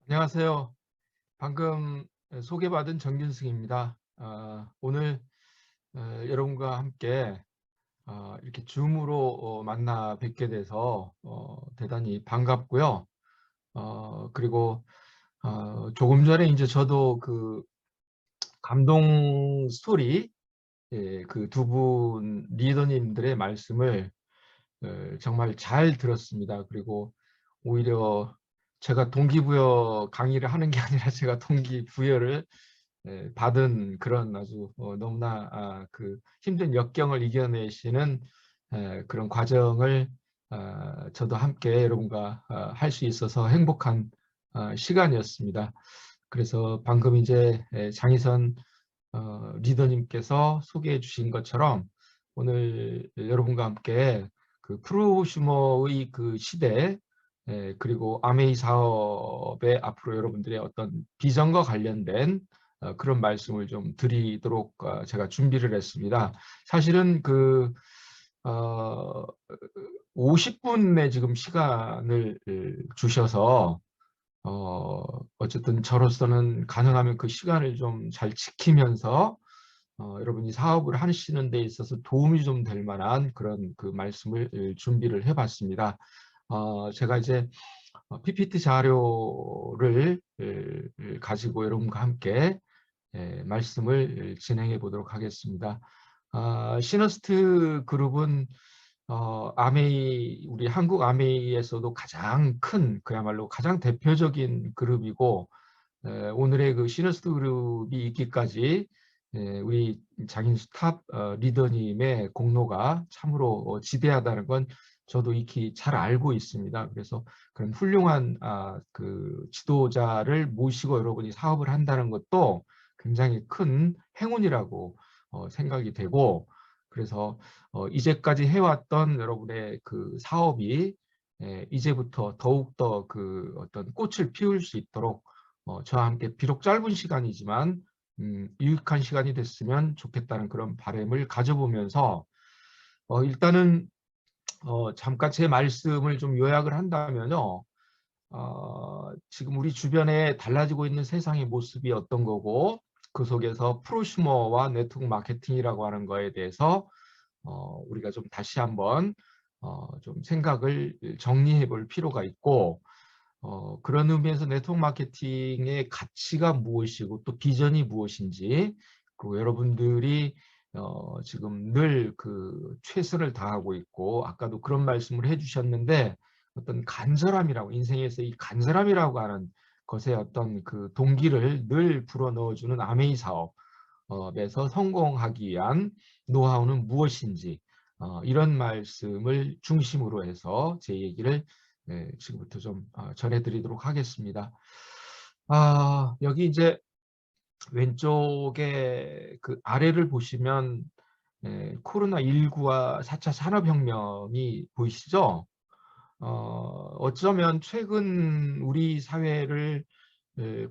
안녕하세요. 방금 소개받은 정균승입니다. 오늘 여러분과 함께 이렇게 줌으로 만나 뵙게 돼서 대단히 반갑고요. 그리고 조금 전에 이제 저도 그 감동 스토리, 그 두 분 리더님들의 말씀을 정말 잘 들었습니다. 그리고 오히려 제가 동기부여 강의를 하는 게 아니라 제가 동기부여를 받은 그런 아주 너무나 그 힘든 역경을 이겨내시는 그런 과정을 저도 함께 여러분과 할 수 있어서 행복한 시간이었습니다. 그래서 방금 이제 장희선 리더님께서 소개해 주신 것처럼 오늘 여러분과 함께 그 프로슈머의 그 시대, 그리고 아메이 사업의 앞으로 여러분들의 어떤 비전과 관련된 그런 말씀을 좀 드리도록 제가 준비를 했습니다. 사실은 그 50분의 지금 시간을 주셔서 어쨌든 저로서는 가능하면 그 시간을 좀 잘 지키면서 여러분이 사업을 하시는 데 있어서 도움이 좀 될 만한 그런 그 말씀을 준비를 해봤습니다. 제가 이제 PPT 자료를 가지고 여러분과 함께 말씀을 진행해 보도록 하겠습니다. 시너스트 그룹은 아메이, 우리 한국 아메이에서도 가장 큰, 그야말로 가장 대표적인 그룹이고, 오늘의 그 시너스트 그룹이 있기까지 우리 장인수 탑 리더님의 공로가 참으로 지대하다는 건 저도 익히 잘 알고 있습니다. 그래서 그런 훌륭한 그 지도자를 모시고 여러분이 사업을 한다는 것도 굉장히 큰 행운이라고 생각이 되고, 그래서 이제까지 해왔던 여러분의 그 사업이 이제부터 더욱더 그 어떤 꽃을 피울 수 있도록 저와 함께 비록 짧은 시간이지만 유익한 시간이 됐으면 좋겠다는 그런 바람을 가져보면서 일단은 잠깐 제 말씀을 좀 요약을 한다면요. 지금 우리 주변에 달라지고 있는 세상의 모습이 어떤 거고 그 속에서 프로슈머와 네트워크 마케팅이라고 하는 거에 대해서 우리가 좀 다시 한번 좀 생각을 정리해 볼 필요가 있고 그런 의미에서 네트워크 마케팅의 가치가 무엇이고 또 비전이 무엇인지, 그리고 여러분들이 지금 늘 그 최선을 다하고 있고 아까도 그런 말씀을 해주셨는데 어떤 간절함이라고, 인생에서 이 간절함이라고 하는 것에 어떤 그 동기를 늘 불어넣어주는 아메이 사업에서 성공하기 위한 노하우는 무엇인지, 이런 말씀을 중심으로 해서 제 얘기를 지금부터 좀 전해드리도록 하겠습니다. 여기 이제 왼쪽에 그 아래를 보시면 코로나19와 4차 산업혁명이 보이시죠? 어쩌면 최근 우리 사회를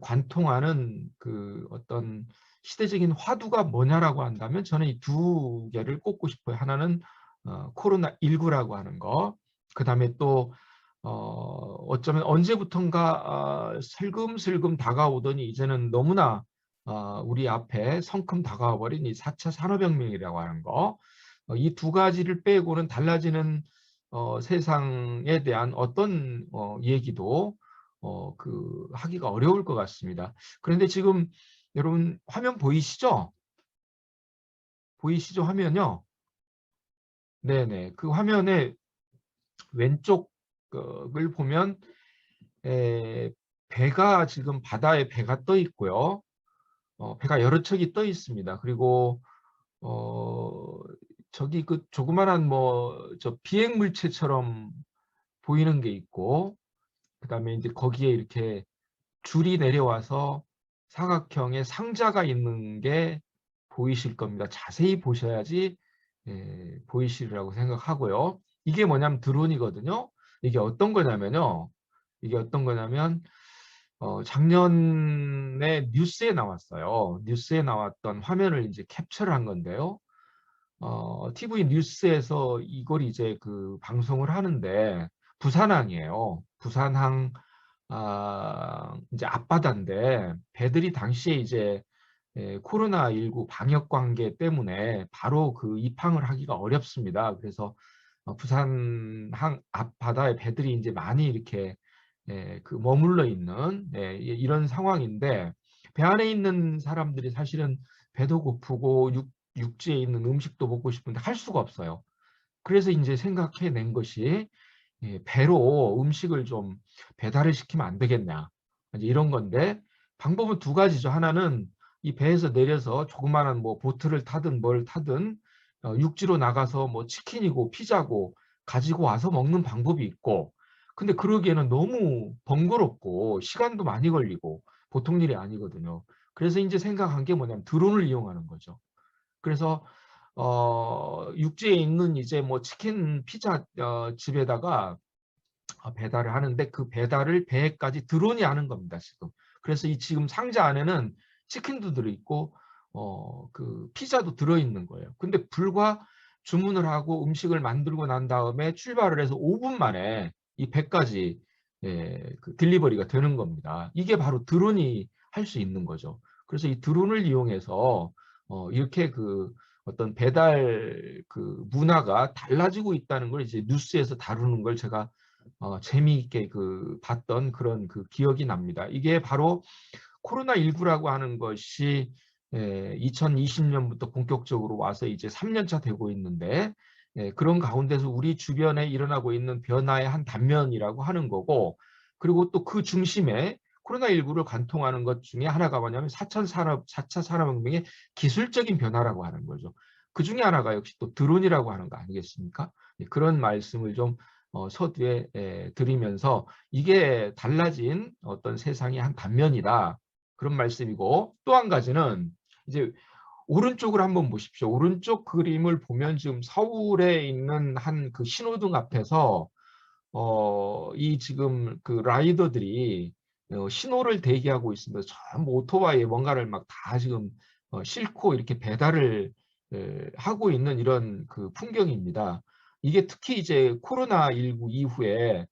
관통하는 그 어떤 시대적인 화두가 뭐냐라고 한다면 저는 이 두 개를 꼽고 싶어요. 하나는 코로나19라고 하는 거, 그 다음에 또 어쩌면 언제부턴가 슬금슬금 다가오더니 이제는 너무나 우리 앞에 성큼 다가와 버린 이 4차 산업혁명이라고 하는 거, 이 두 가지를 빼고는 달라지는 세상에 대한 어떤 얘기도 그 하기가 어려울 것 같습니다. 그런데 지금 여러분 화면 보이시죠? 보이시죠? 화면요? 네네. 그 화면에 왼쪽을 보면 에, 배가 지금 바다에 배가 떠 있고요. 배가 여러 척이 떠 있습니다. 그리고 어, 저기 그 조그만한 뭐 저 비행 물체처럼 보이는 게 있고, 그다음에 이제 거기에 이렇게 줄이 내려와서 사각형의 상자가 있는 게 보이실 겁니다. 자세히 보셔야지 보이시리라고 생각하고요. 이게 뭐냐면 드론이거든요. 이게 어떤 거냐면요. 이게 어떤 거냐면 작년에 뉴스에 나왔어요. 뉴스에 나왔던 화면을 이제 캡처를 한 건데요. TV 뉴스에서 이걸 이제 그 방송을 하는데 부산항이에요. 부산항 이제 앞바다인데 배들이 당시에 이제 코로나19 방역 관계 때문에 바로 그 입항을 하기가 어렵습니다. 그래서 부산 앞바다에 배들이 이제 많이 이렇게 그 머물러 있는 이런 상황인데 배 안에 있는 사람들이 사실은 배도 고프고 육지에 있는 음식도 먹고 싶은데 할 수가 없어요. 그래서 이제 생각해낸 것이 배로 음식을 좀 배달을 시키면 안 되겠냐. 이제 이런 건데 방법은 두 가지죠. 하나는 이 배에서 내려서 조그마한 뭐 보트를 타든 뭘 타든 육지로 나가서 뭐 치킨이고 피자고 가지고 와서 먹는 방법이 있고 근데 그러기에는 너무 번거롭고 시간도 많이 걸리고 보통 일이 아니거든요. 그래서 이제 생각한 게 뭐냐면 드론을 이용하는 거죠. 그래서 육지에 있는 이제 뭐 치킨 피자 집에다가 배달을 하는데 그 배달을 배에까지 드론이 하는 겁니다, 지금. 그래서 이 지금 상자 안에는 치킨도 들어있고, 그 피자도 들어있는 거예요. 근데 불과 주문을 하고 음식을 만들고 난 다음에 출발을 해서 5분 만에 이 배까지 그 딜리버리가 되는 겁니다. 이게 바로 드론이 할 수 있는 거죠. 그래서 이 드론을 이용해서 이렇게 그 어떤 배달 그 문화가 달라지고 있다는 걸 이제 뉴스에서 다루는 걸 제가 재미있게 그 봤던 그런 그 기억이 납니다. 이게 바로 코로나19라고 하는 것이 2020년부터 본격적으로 와서 이제 3년 차 되고 있는데 그런 가운데서 우리 주변에 일어나고 있는 변화의 한 단면이라고 하는 거고 그리고 또 그 중심에 코로나19를 관통하는 것 중에 하나가 뭐냐면 4차 산업혁명의 기술적인 변화라고 하는 거죠. 그 중에 하나가 역시 또 드론이라고 하는 거 아니겠습니까? 그런 말씀을 좀 서두에 드리면서 이게 달라진 어떤 세상의 한 단면이다. 그런 말씀이고 또 한 가지는 이제 오른쪽을 한번 보십시오. 오른쪽 그림을 보면 지금 서울에 있는 한 그 신호등 앞에서 이 지금 그 라이더들이 신호를 대기하고 있습니다. 전부 오토바이에 뭔가를 막 다 지금 싣고 이렇게 배달을 하고 있는 이런 그 풍경입니다. 이게 특히 이제 코로나19 이후에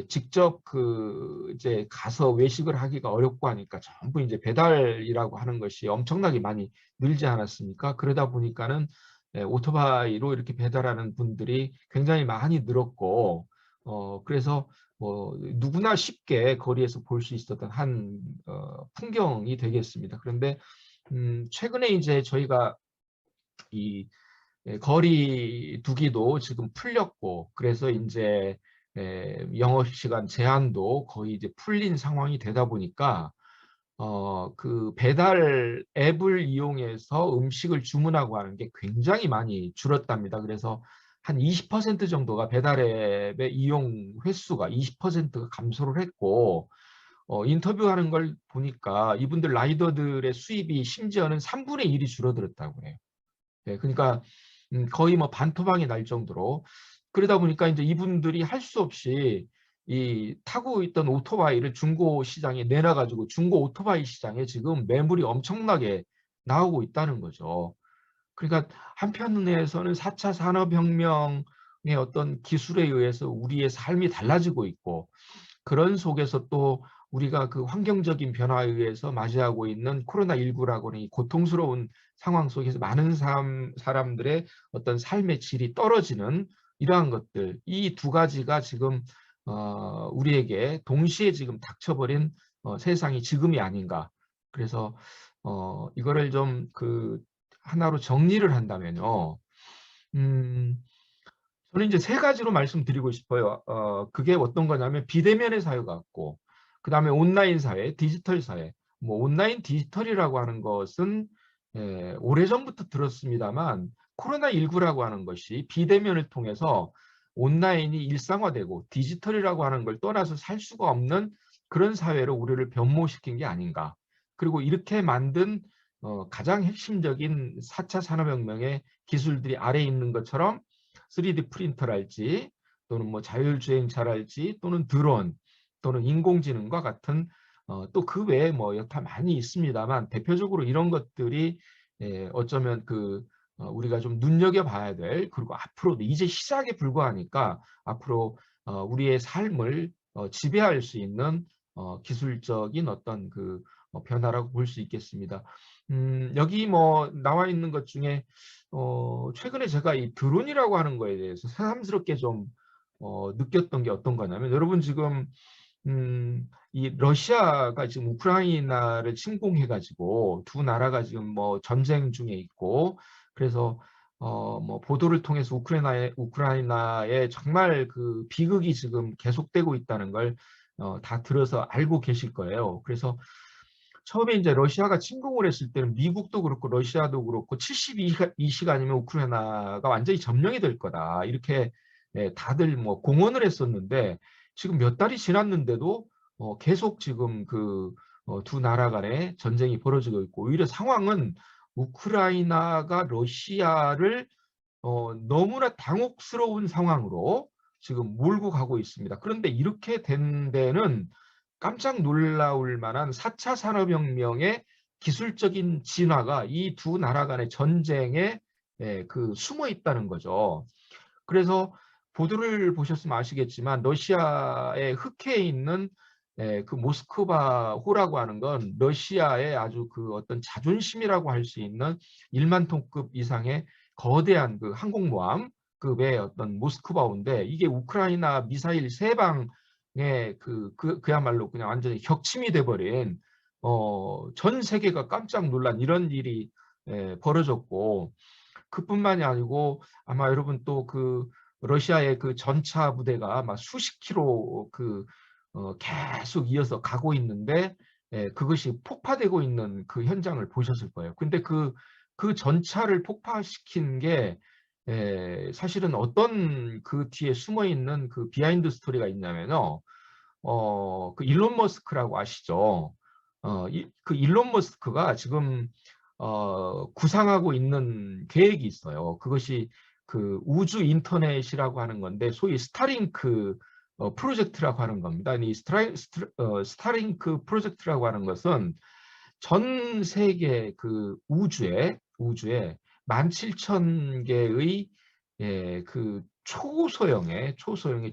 직접 그 이제 가서 외식을 하기가 어렵고 하니까 전부 이제 배달이라고 하는 것이 엄청나게 많이 늘지 않았습니까? 그러다 보니까는 오토바이로 이렇게 배달하는 분들이 굉장히 많이 늘었고 그래서 뭐 누구나 쉽게 거리에서 볼 수 있었던 한 풍경이 되겠습니다. 그런데 최근에 이제 저희가 이 거리 두기도 지금 풀렸고 그래서 이제 영업시간 제한도 거의 이제 풀린 상황이 되다 보니까 그 배달 앱을 이용해서 음식을 주문하고 하는 게 굉장히 많이 줄었답니다. 그래서 한 20% 정도가 배달 앱의 이용 횟수가 20%가 감소를 했고 인터뷰하는 걸 보니까 이분들 라이더들의 수입이 심지어는 3분의 1이 줄어들었다고 해요. 그러니까 거의 뭐 반토막이 날 정도로 그러다 보니까 이제 이분들이 할 수 없이 이 타고 있던 오토바이를 중고 시장에 내놔가지고 중고 오토바이 시장에 지금 매물이 엄청나게 나오고 있다는 거죠. 그러니까 한편에서는 4차 산업혁명의 어떤 기술에 의해서 우리의 삶이 달라지고 있고 그런 속에서 또 우리가 그 환경적인 변화에 의해서 맞이하고 있는 코로나19라고 하는 이 고통스러운 상황 속에서 많은 사람들의 어떤 삶의 질이 떨어지는 이러한 것들, 이 두 가지가 지금 우리에게 동시에 지금 닥쳐버린 세상이 지금이 아닌가. 그래서 이거를 좀 그 하나로 정리를 한다면요. 음, 저는 이제 세 가지로 말씀드리고 싶어요. 그게 어떤 거냐면 비대면의 사회 같고, 그 다음에 온라인 사회, 디지털 사회. 뭐 온라인 디지털이라고 하는 것은 오래전부터 들었습니다만 코로나19라고 하는 것이 비대면을 통해서 온라인이 일상화되고 디지털이라고 하는 걸 떠나서 살 수가 없는 그런 사회로 우리를 변모시킨 게 아닌가. 그리고 이렇게 만든 가장 핵심적인 4차 산업혁명의 기술들이 아래에 있는 것처럼 3D 프린터랄지 또는 뭐 자율주행차랄지 또는 드론 또는 인공지능과 같은 또 그 외에 뭐 여타 많이 있습니다만 대표적으로 이런 것들이 어쩌면 그 우리가 좀 눈여겨봐야 될 그리고 앞으로도 이제 시작에 불과하니까 앞으로 우리의 삶을 지배할 수 있는 기술적인 어떤 그 변화라고 볼 수 있겠습니다. 여기 뭐 나와 있는 것 중에 최근에 제가 이 드론이라고 하는 거에 대해서 새삼스럽게 좀 느꼈던 게 어떤 거냐면, 여러분 지금 이 러시아가 지금 우크라이나를 침공해가지고 두 나라가 지금 뭐 전쟁 중에 있고, 그래서 뭐 보도를 통해서 우크라이나에 정말 그 비극이 지금 계속되고 있다는 걸 다 들어서 알고 계실 거예요. 그래서 처음에 이제 러시아가 침공을 했을 때는 미국도 그렇고 러시아도 그렇고 72시간이면 우크라이나가 완전히 점령이 될 거다, 이렇게 다들 뭐 공언을 했었는데, 지금 몇 달이 지났는데도 계속 지금 그 두 나라 간의 전쟁이 벌어지고 있고, 오히려 상황은 우크라이나가 러시아를 너무나 당혹스러운 상황으로 지금 몰고 가고 있습니다. 그런데 이렇게 된 데는 깜짝 놀라울 만한 4차 산업혁명의 기술적인 진화가 이 두 나라 간의 전쟁에 그 숨어 있다는 거죠. 그래서 보도를 보셨으면 아시겠지만 러시아의 흑해에 있는 그 모스크바호라고 하는 건 러시아의 아주 그 어떤 자존심이라고 할 수 있는 1만 톤급 이상의 거대한 그 항공모함급의 어떤 모스크바호인데, 이게 우크라이나 미사일 세 방에 그야말로 그냥 완전히 격침이 돼버린 전 세계가 깜짝 놀란 이런 일이 벌어졌고, 그뿐만이 아니고 아마 여러분 또 그 러시아의 그 전차 부대가 막 수십 킬로 계속 이어서 가고 있는데, 그것이 폭파되고 있는 그 현장을 보셨을 거예요. 근데 그 전차를 폭파시킨 게 사실은 어떤 그 뒤에 숨어 있는 그 비하인드 스토리가 있냐면요. 그 일론 머스크라고 아시죠? 그 일론 머스크가 지금 구상하고 있는 계획이 있어요. 그것이 그 우주 인터넷이라고 하는 건데, 소위 스타링크 프로젝트라고 하는 겁니다. 이 스타링크 프로젝트라고 하는 것은 전 세계 그 우주에 17,000개의 그 초소형의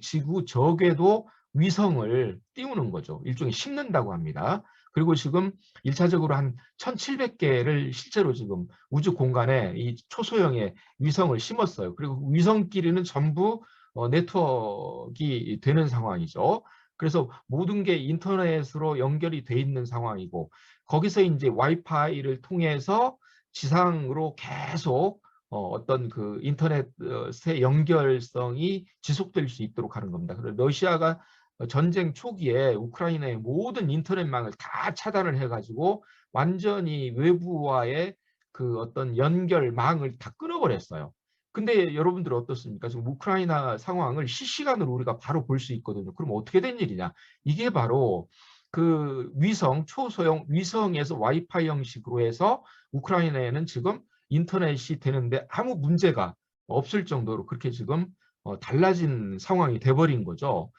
지구 적에도 위성을 띄우는 거죠. 일종의 심는다고 합니다. 그리고 지금 1차적으로 한 1,700개를 실제로 지금 우주 공간에 이 초소형의 위성을 심었어요. 그리고 위성끼리는 전부 네트워크가 되는 상황이죠. 그래서 모든 게 인터넷으로 연결이 돼 있는 상황이고, 거기서 이제 와이파이를 통해서 지상으로 계속 어떤 그 인터넷의 연결성이 지속될 수 있도록 하는 겁니다. 그래서 러시아가 전쟁 초기에 우크라이나의 모든 인터넷망을 다 차단을 해가지고 완전히 외부와의 그 어떤 연결망을 다 끊어버렸어요. 근데 여러분들 어떻습니까? 지금 우크라이나 상황을 실시간으로 우리가 바로 볼 수 있거든요. 그럼 어떻게 된 일이냐? 이게 바로 그 초소형 위성에서 와이파이 형식으로 해서 우크라이나에는 지금 인터넷이 되는데 아무 문제가 없을 정도로 그렇게 지금 달라진 상황이 돼버린 거죠.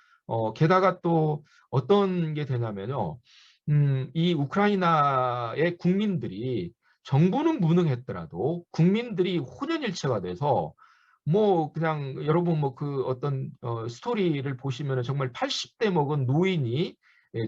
게다가 또 어떤 게 되냐면요. 이 우크라이나의 국민들이, 정부는 무능했더라도 국민들이 혼연일체가 돼서 뭐 그냥 여러분 뭐 그 어떤 스토리를 보시면 정말 80대 먹은 노인이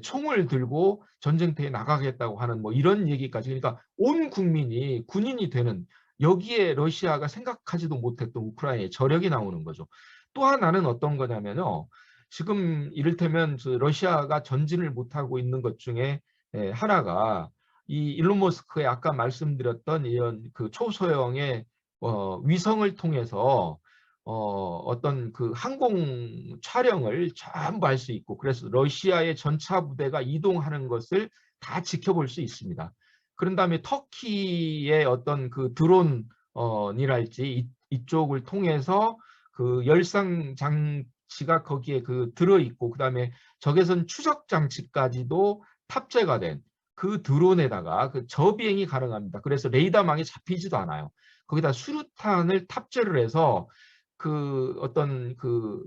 총을 들고 전쟁터에 나가겠다고 하는 뭐 이런 얘기까지, 그러니까 온 국민이 군인이 되는, 여기에 러시아가 생각하지도 못했던 우크라이나의 저력이 나오는 거죠. 또 하나는 어떤 거냐면요. 지금 이를테면 러시아가 전진을 못하고 있는 것 중에 하나가 이 일론 머스크의 아까 말씀드렸던 이런 그 초소형의 위성을 통해서 어떤 그 항공 촬영을 전부 할 수 있고, 그래서 러시아의 전차 부대가 이동하는 것을 다 지켜볼 수 있습니다. 그런 다음에 터키의 어떤 그 드론이랄지 이쪽을 통해서 그 열상 장치가 거기에 그 들어 있고, 그다음에 적외선 추적 장치까지도 탑재가 된 그 드론에다가 그 저비행이 가능합니다. 그래서 레이더망에 잡히지도 않아요. 거기다 수류탄을 탑재를 해서 그 어떤 그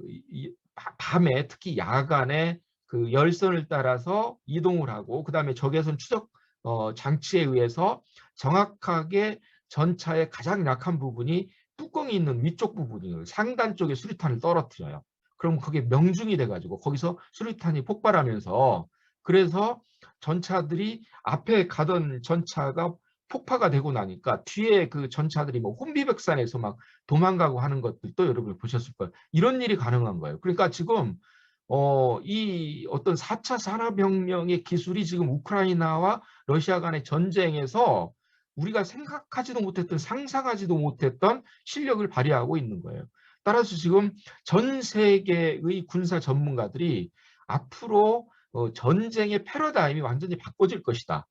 밤에, 특히 야간에 그 열선을 따라서 이동을 하고, 그다음에 적외선 추적 장치에 의해서 정확하게 전차의 가장 약한 부분이 뚜껑이 있는 위쪽 부분이에요. 상단 쪽에 수류탄을 떨어뜨려요. 그럼 그게 명중이 돼가지고 거기서 수류탄이 폭발하면서 그래서 전차들이 앞에 가던 전차가 폭파가 되고 나니까 뒤에 그 전차들이 뭐 혼비백산해서 막 도망가고 하는 것들도 여러분이 보셨을 거예요. 이런 일이 가능한 거예요. 그러니까 지금 이 어떤 4차 산업혁명의 기술이 지금 우크라이나와 러시아 간의 전쟁에서 우리가 생각하지도 못했던, 상상하지도 못했던 실력을 발휘하고 있는 거예요. 따라서 지금 전 세계의 군사 전문가들이 앞으로 전쟁의 패러다임이 완전히 바꿔질 것이다.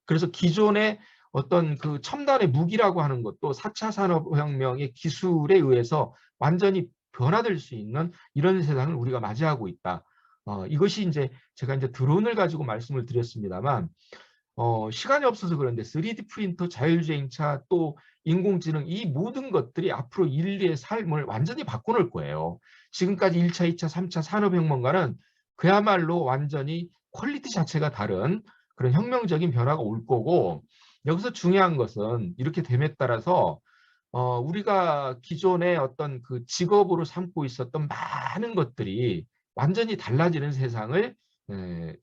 그래서 기존의 어떤 그 첨단의 무기라고 하는 것도 4차 산업혁명의 기술에 의해서 완전히 변화될 수 있는 이런 세상을 우리가 맞이하고 있다. 이것이 이제 제가 이제 드론을 가지고 말씀을 드렸습니다만, 시간이 없어서 그런데 3D 프린터, 자율주행차, 또 인공지능, 이 모든 것들이 앞으로 인류의 삶을 완전히 바꿔놓을 거예요. 지금까지 1차, 2차, 3차 산업혁명과는 그야말로 완전히 퀄리티 자체가 다른 그런 혁명적인 변화가 올 거고, 여기서 중요한 것은 이렇게 됨에 따라서 우리가 기존의 어떤 그 직업으로 삼고 있었던 많은 것들이 완전히 달라지는 세상을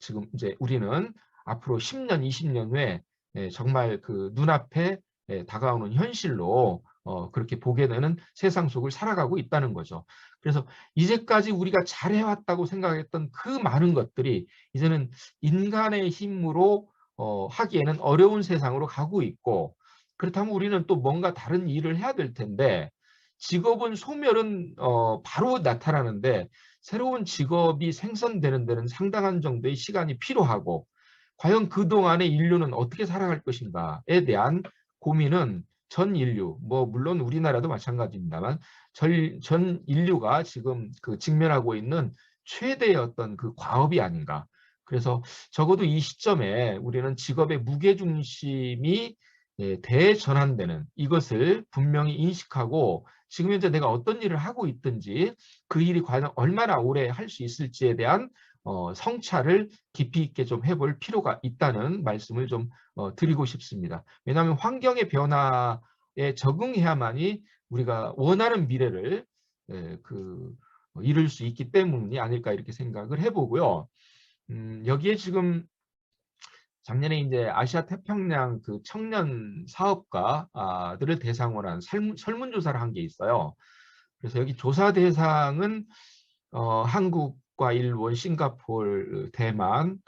지금 이제 우리는 앞으로 10년, 20년 후에 정말 그 눈앞에 다가오는 현실로 그렇게 보게 되는 세상 속을 살아가고 있다는 거죠. 그래서 이제까지 우리가 잘해왔다고 생각했던 그 많은 것들이 이제는 인간의 힘으로 하기에는 어려운 세상으로 가고 있고, 그렇다면 우리는 또 뭔가 다른 일을 해야 될 텐데, 직업은 소멸은 바로 나타나는데 새로운 직업이 생성되는 데는 상당한 정도의 시간이 필요하고, 과연 그동안의 인류는 어떻게 살아갈 것인가에 대한 고민은 전 인류, 뭐 물론 우리나라도 마찬가지입니다만 전 인류가 지금 그 직면하고 있는 최대의 어떤 그 과업이 아닌가. 그래서 적어도 이 시점에 우리는 직업의 무게중심이 대전환되는 이것을 분명히 인식하고, 지금 현재 내가 어떤 일을 하고 있든지 그 일이 과연 얼마나 오래 할 수 있을지에 대한 성찰을 깊이 있게 좀 해볼 필요가 있다는 말씀을 좀 드리고 싶습니다. 왜냐하면 환경의 변화에 적응해야만이 우리가 원하는 미래를 이룰 수 있기 때문이 아닐까 이렇게 생각을 해보고요. 여기에 지금 작년에 이제 아시아 태평양 그 청년 사업가들을 대상으로 한 설문조사를 한 게 있어요. 그래서 여기 조사 대상은 한국과 일본, 싱가포르, 대만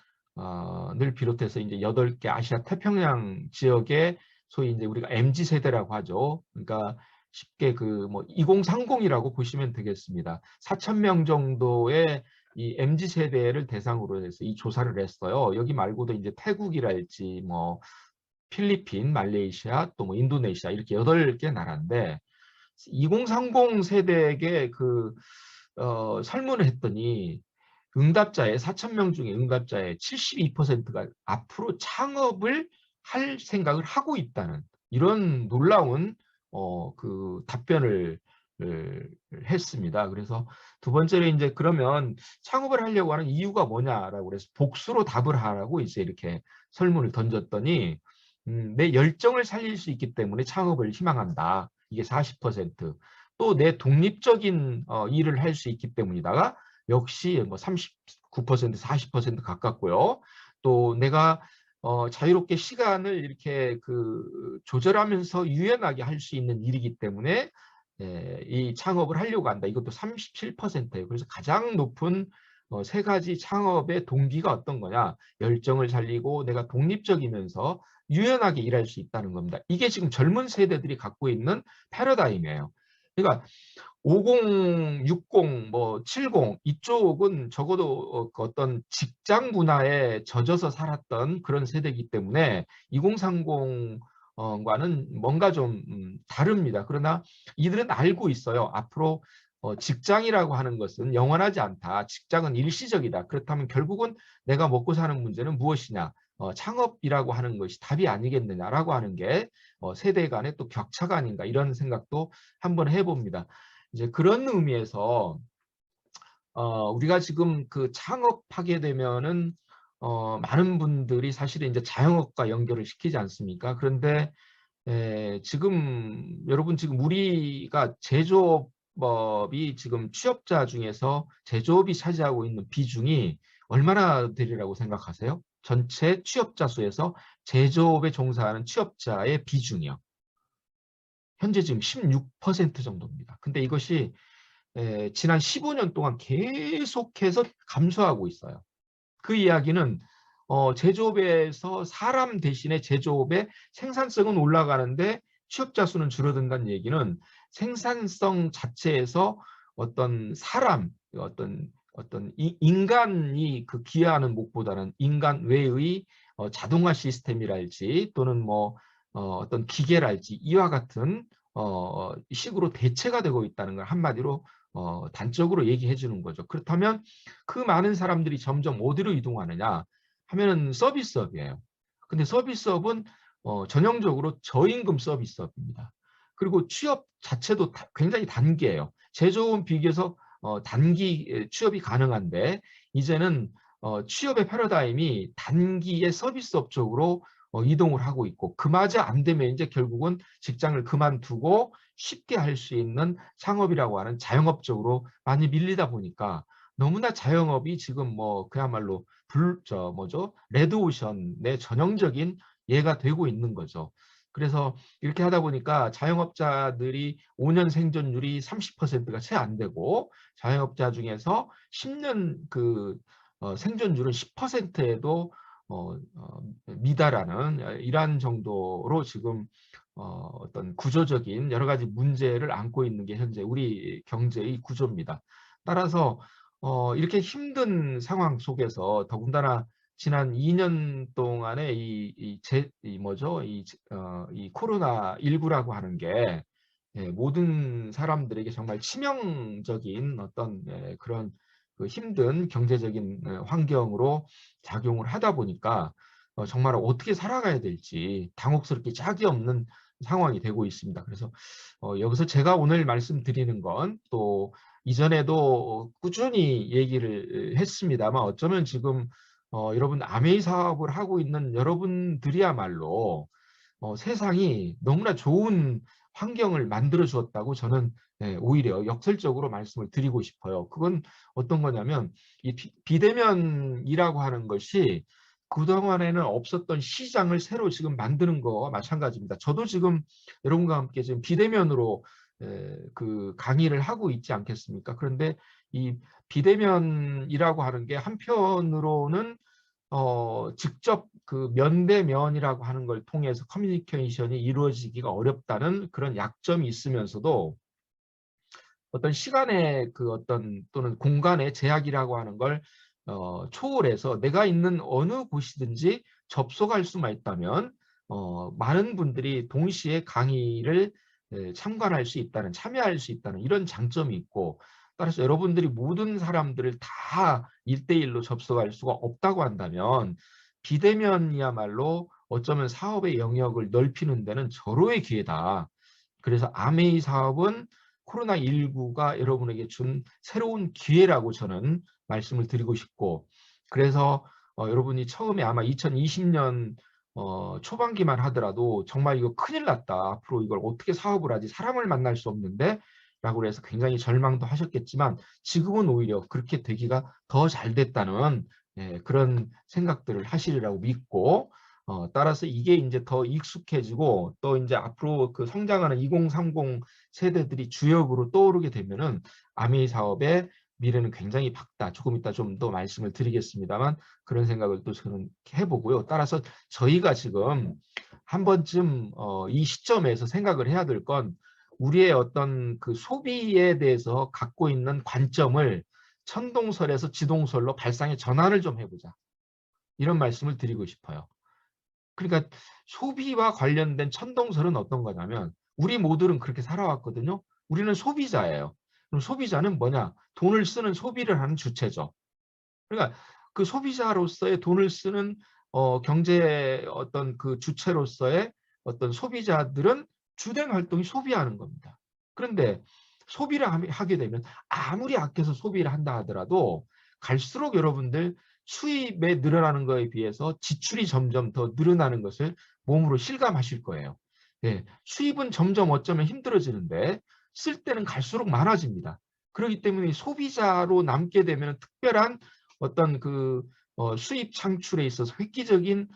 을 비롯해서 이제 8개 아시아 태평양 지역의 소위 이제 우리가 MZ 세대라고 하죠. 그러니까 쉽게 그 뭐 2030이라고 보시면 되겠습니다. 4천 명 정도의 이 MZ 세대를 대상으로 해서 이 조사를 했어요. 여기 말고도 이제 태국이랄지 뭐 필리핀, 말레이시아, 또 뭐 인도네시아 이렇게 8개 나라인데, 2030 세대에게 그 설문을 했더니 응답자의 4천 명 중에 응답자의 72%가 앞으로 창업을 할 생각을 하고 있다는 이런 놀라운 그 답변을 했습니다. 그래서 두 번째로 이제 그러면 창업을 하려고 하는 이유가 뭐냐라고 그래서 복수로 답을 하라고 이제 이렇게 설문을 던졌더니 내 열정을 살릴 수 있기 때문에 창업을 희망한다. 이게 40%. 또 내 독립적인 일을 할 수 있기 때문이다가 역시 뭐 39%, 40% 가깝고요. 또 내가 자유롭게 시간을 이렇게 그 조절하면서 유연하게 할 수 있는 일이기 때문에 이 창업을 하려고 한다. 이것도 37%예요. 그래서 가장 높은 세 가지 창업의 동기가 어떤 거냐? 열정을 살리고 내가 독립적이면서 유연하게 일할 수 있다는 겁니다. 이게 지금 젊은 세대들이 갖고 있는 패러다임이에요. 그러니까 50, 60, 뭐 70 이쪽은 적어도 그 어떤 직장 문화에 젖어서 살았던 그런 세대이기 때문에 2030과는 뭔가 좀 다릅니다. 그러나 이들은 알고 있어요. 앞으로 직장이라고 하는 것은 영원하지 않다. 직장은 일시적이다. 그렇다면 결국은 내가 먹고 사는 문제는 무엇이냐? 창업이라고 하는 것이 답이 아니겠느냐라고 하는 게 세대 간의 또 격차가 아닌가 이런 생각도 한번 해봅니다. 이제 그런 의미에서 우리가 지금 그 창업하게 되면은 많은 분들이 사실은 이제 자영업과 연결을 시키지 않습니까? 그런데 지금 여러분 지금 우리가 제조업이 지금 취업자 중에서 제조업이 차지하고 있는 비중이 얼마나 되리라고 생각하세요? 전체 취업자 수에서 제조업에 종사하는 취업자의 비중이요. 현재 지금 16% 정도입니다. 근데 이것이 지난 15년 동안 계속해서 감소하고 있어요. 그 이야기는 제조업에서 사람 대신에 제조업의 생산성은 올라가는데 취업자 수는 줄어든다는 얘기는 생산성 자체에서 어떤 사람, 어떤 인간이 그 기여하는 목보다는 인간 외의 자동화 시스템이랄지 또는 뭐 어떤 기계랄지 이와 같은 식으로 대체가 되고 있다는 걸 한마디로 단적으로 얘기해 주는 거죠. 그렇다면 그 많은 사람들이 점점 어디로 이동하느냐 하면은 서비스업이에요. 근데 서비스업은 전형적으로 저임금 서비스업입니다. 그리고 취업 자체도 굉장히 단기예요. 제조업 비교해서 단기 취업이 가능한데 이제는 취업의 패러다임이 단기의 서비스업 쪽으로 이동을 하고 있고 그마저 안 되면 이제 결국은 직장을 그만두고 쉽게 할 수 있는 창업이라고 하는 자영업 쪽으로 많이 밀리다 보니까 너무나 자영업이 지금 뭐 그야말로 레드오션의 전형적인 예가 되고 있는 거죠. 그래서 이렇게 하다 보니까 자영업자들이 5년 생존율이 30%가 채 안 되고 자영업자 중에서 10년 그 생존율은 10%에도 미달하는 이러한 정도로 지금 어떤 구조적인 여러 가지 문제를 안고 있는 게 현재 우리 경제의 구조입니다. 따라서 이렇게 힘든 상황 속에서 더군다나 지난 2년 동안에 이 코로나 19라고 하는 게 모든 사람들에게 정말 치명적인 어떤 그런 그 힘든 경제적인 환경으로 작용을 하다 보니까 정말 어떻게 살아가야 될지 당혹스럽게 짝이 없는 상황이 되고 있습니다. 그래서 여기서 제가 오늘 말씀드리는 건 또 이전에도 꾸준히 얘기를 했습니다만 어쩌면 지금 여러분 아메이 사업을 하고 있는 여러분들이야말로 세상이 너무나 좋은 환경을 만들어 주었다고 저는 오히려 역설적으로 말씀을 드리고 싶어요. 그건 어떤 거냐면 이 비대면이라고 하는 것이 그동안에는 없었던 시장을 새로 지금 만드는 거와 마찬가지입니다. 저도 지금 여러분과 함께 지금 비대면으로 그 강의를 하고 있지 않겠습니까? 그런데 이 비대면이라고 하는 게 한편으로는 직접 그 면대면이라고 하는 걸 통해서 커뮤니케이션이 이루어지기가 어렵다는 그런 약점이 있으면서도 어떤 시간의 그 어떤 또는 공간의 제약이라고 하는 걸 초월해서 내가 있는 어느 곳이든지 접속할 수만 있다면 많은 분들이 동시에 강의를 참관할 수 있다는, 참여할 수 있다는 이런 장점이 있고 따라서 여러분들이 모든 사람들을 다 1대1로 접속할 수가 없다고 한다면 비대면이야말로 어쩌면 사업의 영역을 넓히는 데는 절호의 기회다. 그래서 아메이 사업은 코로나19가 여러분에게 준 새로운 기회라고 저는 말씀을 드리고 싶고 그래서 여러분이 처음에 아마 2020년 초반기만 하더라도 정말 이거 큰일 났다. 앞으로 이걸 어떻게 사업을 하지? 사람을 만날 수 없는데? 라고 해서 굉장히 절망도 하셨겠지만 지금은 오히려 그렇게 되기가 더 잘 됐다는 그런 생각들을 하시리라고 믿고 따라서 이게 이제 더 익숙해지고 또 이제 앞으로 그 성장하는 2030 세대들이 주역으로 떠오르게 되면은 아메이 사업의 미래는 굉장히 밝다. 조금 이따 좀 더 말씀을 드리겠습니다만 그런 생각을 또 저는 해보고요. 따라서 저희가 지금 한 번쯤 이 시점에서 생각을 해야 될 건 우리의 어떤 그 소비에 대해서 갖고 있는 관점을 천동설에서 지동설로 발상의 전환을 좀 해보자. 이런 말씀을 드리고 싶어요. 그러니까 소비와 관련된 천동설은 어떤 거냐면 우리 모두는 그렇게 살아왔거든요. 우리는 소비자예요. 그럼 소비자는 뭐냐? 돈을 쓰는 소비를 하는 주체죠. 그러니까 그 소비자로서의 돈을 쓰는 경제 어떤 그 주체로서의 어떤 소비자들은 주된 활동이 소비하는 겁니다. 그런데 소비를 하게 되면 아무리 아껴서 소비를 한다 하더라도 갈수록 여러분들 수입에 늘어나는 것에 비해서 지출이 점점 더 늘어나는 것을 몸으로 실감하실 거예요. 예, 수입은 점점 어쩌면 힘들어지는데 쓸 때는 갈수록 많아집니다. 그렇기 때문에 소비자로 남게 되면 특별한 어떤 수입 창출에 있어서 획기적인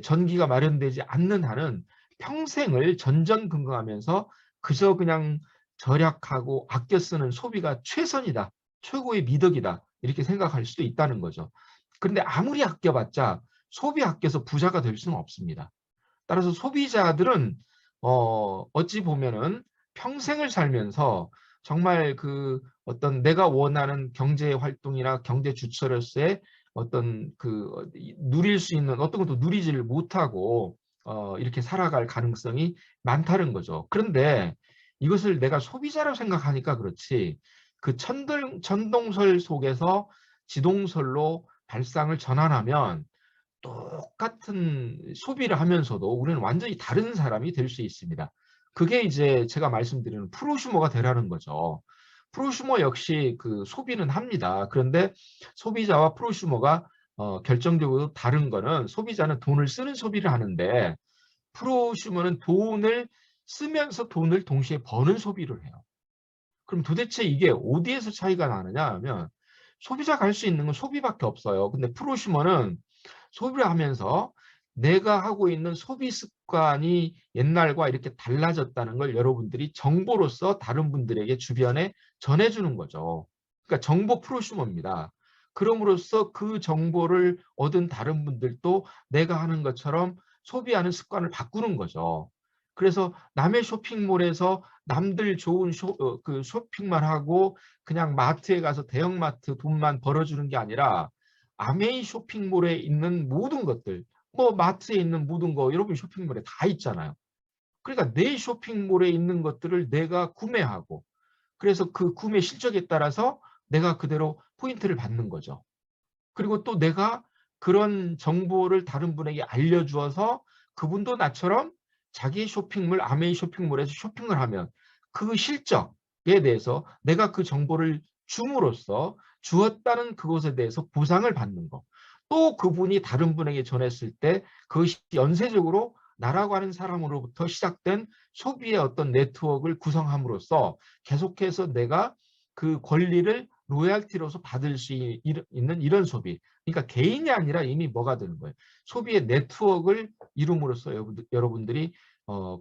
전기가 마련되지 않는 한은 평생을 전전긍긍하면서 그저 그냥 절약하고 아껴 쓰는 소비가 최선이다, 최고의 미덕이다 이렇게 생각할 수도 있다는 거죠. 그런데 아무리 아껴봤자 소비 아껴서 부자가 될 수는 없습니다. 따라서 소비자들은 어찌 보면은 평생을 살면서 정말 어떤 내가 원하는 경제 활동이나 경제 주체로서의 어떤 누릴 수 있는 어떤 것도 누리지를 못하고 이렇게 살아갈 가능성이 많다는 거죠. 그런데 이것을 내가 소비자라고 생각하니까 그렇지, 그 천동설 속에서 지동설로 발상을 전환하면 똑같은 소비를 하면서도 우리는 완전히 다른 사람이 될 수 있습니다. 그게 이제 제가 말씀드리는 프로슈머가 되라는 거죠. 프로슈머 역시 소비는 합니다. 그런데 소비자와 프로슈머가 결정적으로 다른 거는, 소비자는 돈을 쓰는 소비를 하는데 프로슈머는 돈을 쓰면서 돈을 동시에 버는 소비를 해요. 그럼 도대체 이게 어디에서 차이가 나느냐 하면, 소비자가 할 수 있는 건 소비밖에 없어요. 근데 프로슈머는 소비를 하면서 내가 하고 있는 소비 습관이 옛날과 이렇게 달라졌다는 걸 여러분들이 정보로서 다른 분들에게 주변에 전해주는 거죠. 그러니까 정보 프로슈머입니다. 그럼으로써 그 정보를 얻은 다른 분들도 내가 하는 것처럼 소비하는 습관을 바꾸는 거죠. 그래서 남의 쇼핑몰에서 남들 좋은 쇼핑만 하고 그냥 마트에 가서 대형마트 돈만 벌어주는 게 아니라 아메이 쇼핑몰에 있는 모든 것들, 뭐 마트에 있는 모든 거 여러분 쇼핑몰에 다 있잖아요. 그러니까 내 쇼핑몰에 있는 것들을 내가 구매하고, 그래서 그 구매 실적에 따라서 내가 그대로 포인트를 받는 거죠. 그리고 또 내가 그런 정보를 다른 분에게 알려주어서 그분도 나처럼 자기 쇼핑몰, 아메이 쇼핑몰에서 쇼핑을 하면 그 실적에 대해서 내가 그 정보를 줌으로써 주었다는 그것에 대해서 보상을 받는 거. 또 그분이 다른 분에게 전했을 때 그것이 연쇄적으로 나라고 하는 사람으로부터 시작된 소비의 어떤 네트워크를 구성함으로써 계속해서 내가 그 권리를 로얄티로서 받을 수 있는 이런 소비. 그러니까 개인이 아니라 이미 뭐가 되는 거예요. 소비의 네트워크를 이룸으로써 여러분들이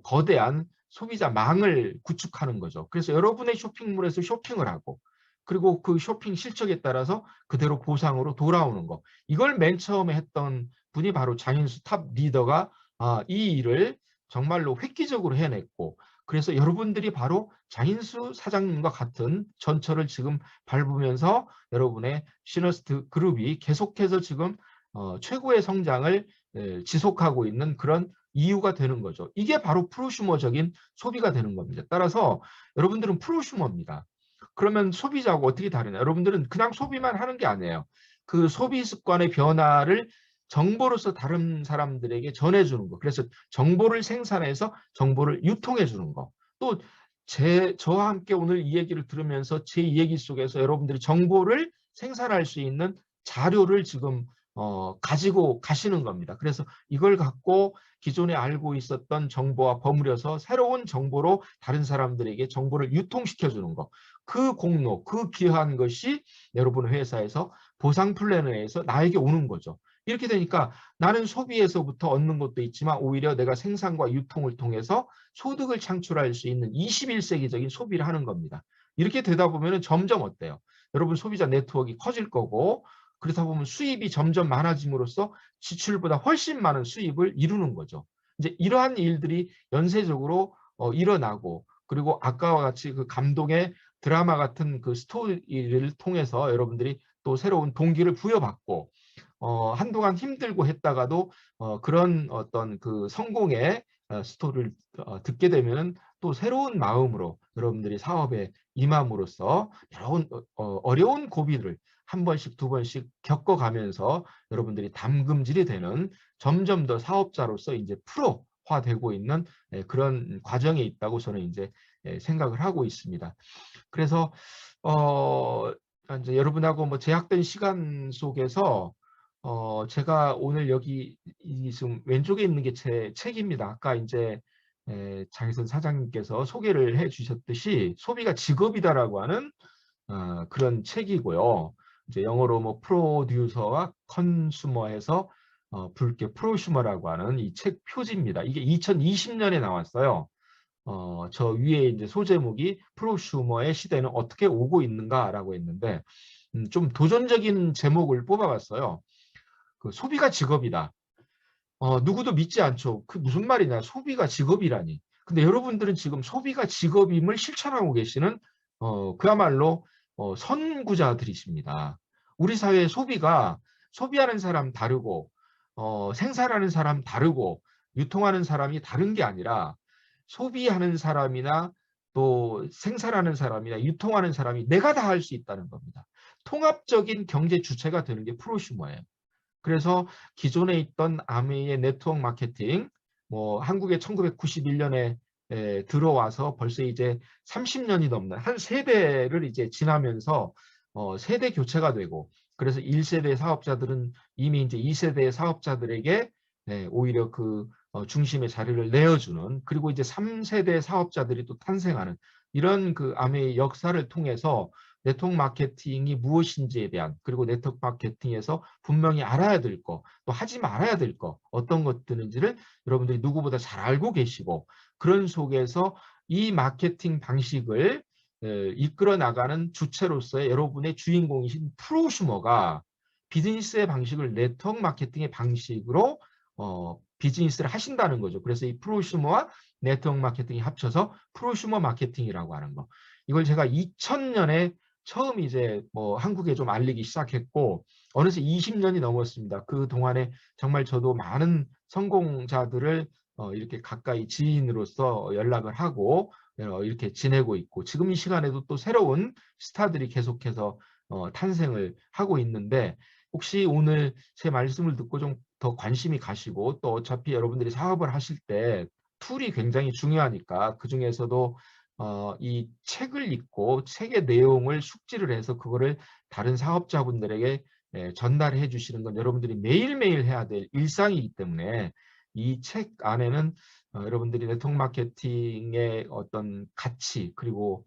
거대한 소비자망을 구축하는 거죠. 그래서 여러분의 쇼핑몰에서 쇼핑을 하고, 그리고 그 쇼핑 실적에 따라서 그대로 보상으로 돌아오는 거. 이걸 맨 처음에 했던 분이 바로 장인수 탑 리더가 이 일을 정말로 획기적으로 해냈고, 그래서 여러분들이 바로 장인수 사장님과 같은 전철을 지금 밟으면서 여러분의 시너스트 그룹이 계속해서 지금 최고의 성장을 지속하고 있는 그런 이유가 되는 거죠. 이게 바로 프로슈머적인 소비가 되는 겁니다. 따라서 여러분들은 프로슈머입니다. 그러면 소비자하고 어떻게 다르냐? 여러분들은 그냥 소비만 하는 게 아니에요. 그 소비 습관의 변화를 정보로서 다른 사람들에게 전해주는 거. 그래서 정보를 생산해서 정보를 유통해 주는 거. 또 저와 함께 오늘 이 얘기를 들으면서 제 이야기 속에서 여러분들이 정보를 생산할 수 있는 자료를 지금 가지고 가시는 겁니다. 그래서 이걸 갖고 기존에 알고 있었던 정보와 버무려서 새로운 정보로 다른 사람들에게 정보를 유통시켜 주는 거. 그 공로, 그 귀한 것이 여러분 회사에서 보상 플랜에 의해서 나에게 오는 거죠. 이렇게 되니까 나는 소비에서부터 얻는 것도 있지만 오히려 내가 생산과 유통을 통해서 소득을 창출할 수 있는 21세기적인 소비를 하는 겁니다. 이렇게 되다 보면 점점 어때요? 여러분 소비자 네트워크가 커질 거고, 그러다 보면 수입이 점점 많아짐으로써 지출보다 훨씬 많은 수입을 이루는 거죠. 이제 이러한 일들이 연쇄적으로 일어나고, 그리고 아까와 같이 그 감동의 드라마 같은 그 스토리를 통해서 여러분들이 또 새로운 동기를 부여받고, 한동안 힘들고 했다가도 그런 어떤 그 성공의 스토리를 듣게 되면은 또 새로운 마음으로 여러분들이 사업에 임함으로써 여러 어려운 고비를 한 번씩 두 번씩 겪어가면서 여러분들이 담금질이 되는, 점점 더 사업자로서 이제 프로화되고 있는 그런 과정에 있다고 저는 이제 생각을 하고 있습니다. 그래서 이제 여러분하고 뭐 제약된 시간 속에서 제가 오늘 여기 지금 왼쪽에 있는 게 제 책입니다. 아까 이제 장희선 사장님께서 소개를 해 주셨듯이 소비가 직업이다라고 하는 그런 책이고요. 이제 영어로 뭐 프로듀서와 컨슈머해서 붉게 프로슈머라고 하는 이 책 표지입니다. 이게 2020년에 나왔어요. 저 위에 이제 소제목이 프로슈머의 시대는 어떻게 오고 있는가라고 했는데 좀 도전적인 제목을 뽑아봤어요. 그 소비가 직업이다. 누구도 믿지 않죠. 그 무슨 말이냐? 소비가 직업이라니. 근데 여러분들은 지금 소비가 직업임을 실천하고 계시는 그야말로 선구자들이십니다. 우리 사회의 소비가 소비하는 사람 다르고 생산하는 사람 다르고 유통하는 사람이 다른 게 아니라 소비하는 사람이나 또 생산하는 사람이나 유통하는 사람이 내가 다 할 수 있다는 겁니다. 통합적인 경제 주체가 되는 게 프로슈머예요. 그래서 기존에 있던 아메이의 네트워크 마케팅, 뭐 한국에 1991년에 들어와서 벌써 이제 30년이 넘는 한 세대를 이제 지나면서 세대 교체가 되고, 그래서 1세대 사업자들은 이미 이제 2세대 사업자들에게 오히려 그 중심의 자리를 내어주는, 그리고 이제 3세대 사업자들이 또 탄생하는 이런 그 아메이 역사를 통해서 네트워크 마케팅이 무엇인지에 대한, 그리고 네트워크 마케팅에서 분명히 알아야 될 거, 또 하지 말아야 될 거, 어떤 것들인지를 여러분들이 누구보다 잘 알고 계시고, 그런 속에서 이 마케팅 방식을 이끌어 나가는 주체로서의 여러분의 주인공이신 프로슈머가 비즈니스의 방식을 네트워크 마케팅의 방식으로 비즈니스를 하신다는 거죠. 그래서 이 프로슈머와 네트워크 마케팅이 합쳐서 프로슈머 마케팅이라고 하는 거. 이걸 제가 2000년에 처음 이제 뭐 한국에 좀 알리기 시작했고, 어느새 20년이 넘었습니다. 그 동안에 정말 저도 많은 성공자들을 이렇게 가까이 지인으로서 연락을 하고 이렇게 지내고 있고, 지금 이 시간에도 또 새로운 스타들이 계속해서 탄생을 하고 있는데, 혹시 오늘 제 말씀을 듣고 좀 더 관심이 가시고, 또 어차피 여러분들이 사업을 하실 때 툴이 굉장히 중요하니까 그 중에서도 이 책을 읽고 책의 내용을 숙지를 해서 그거를 다른 사업자분들에게 전달해 주시는 건 여러분들이 매일매일 해야 될 일상이기 때문에, 이 책 안에는 여러분들이 네트워크 마케팅의 어떤 가치, 그리고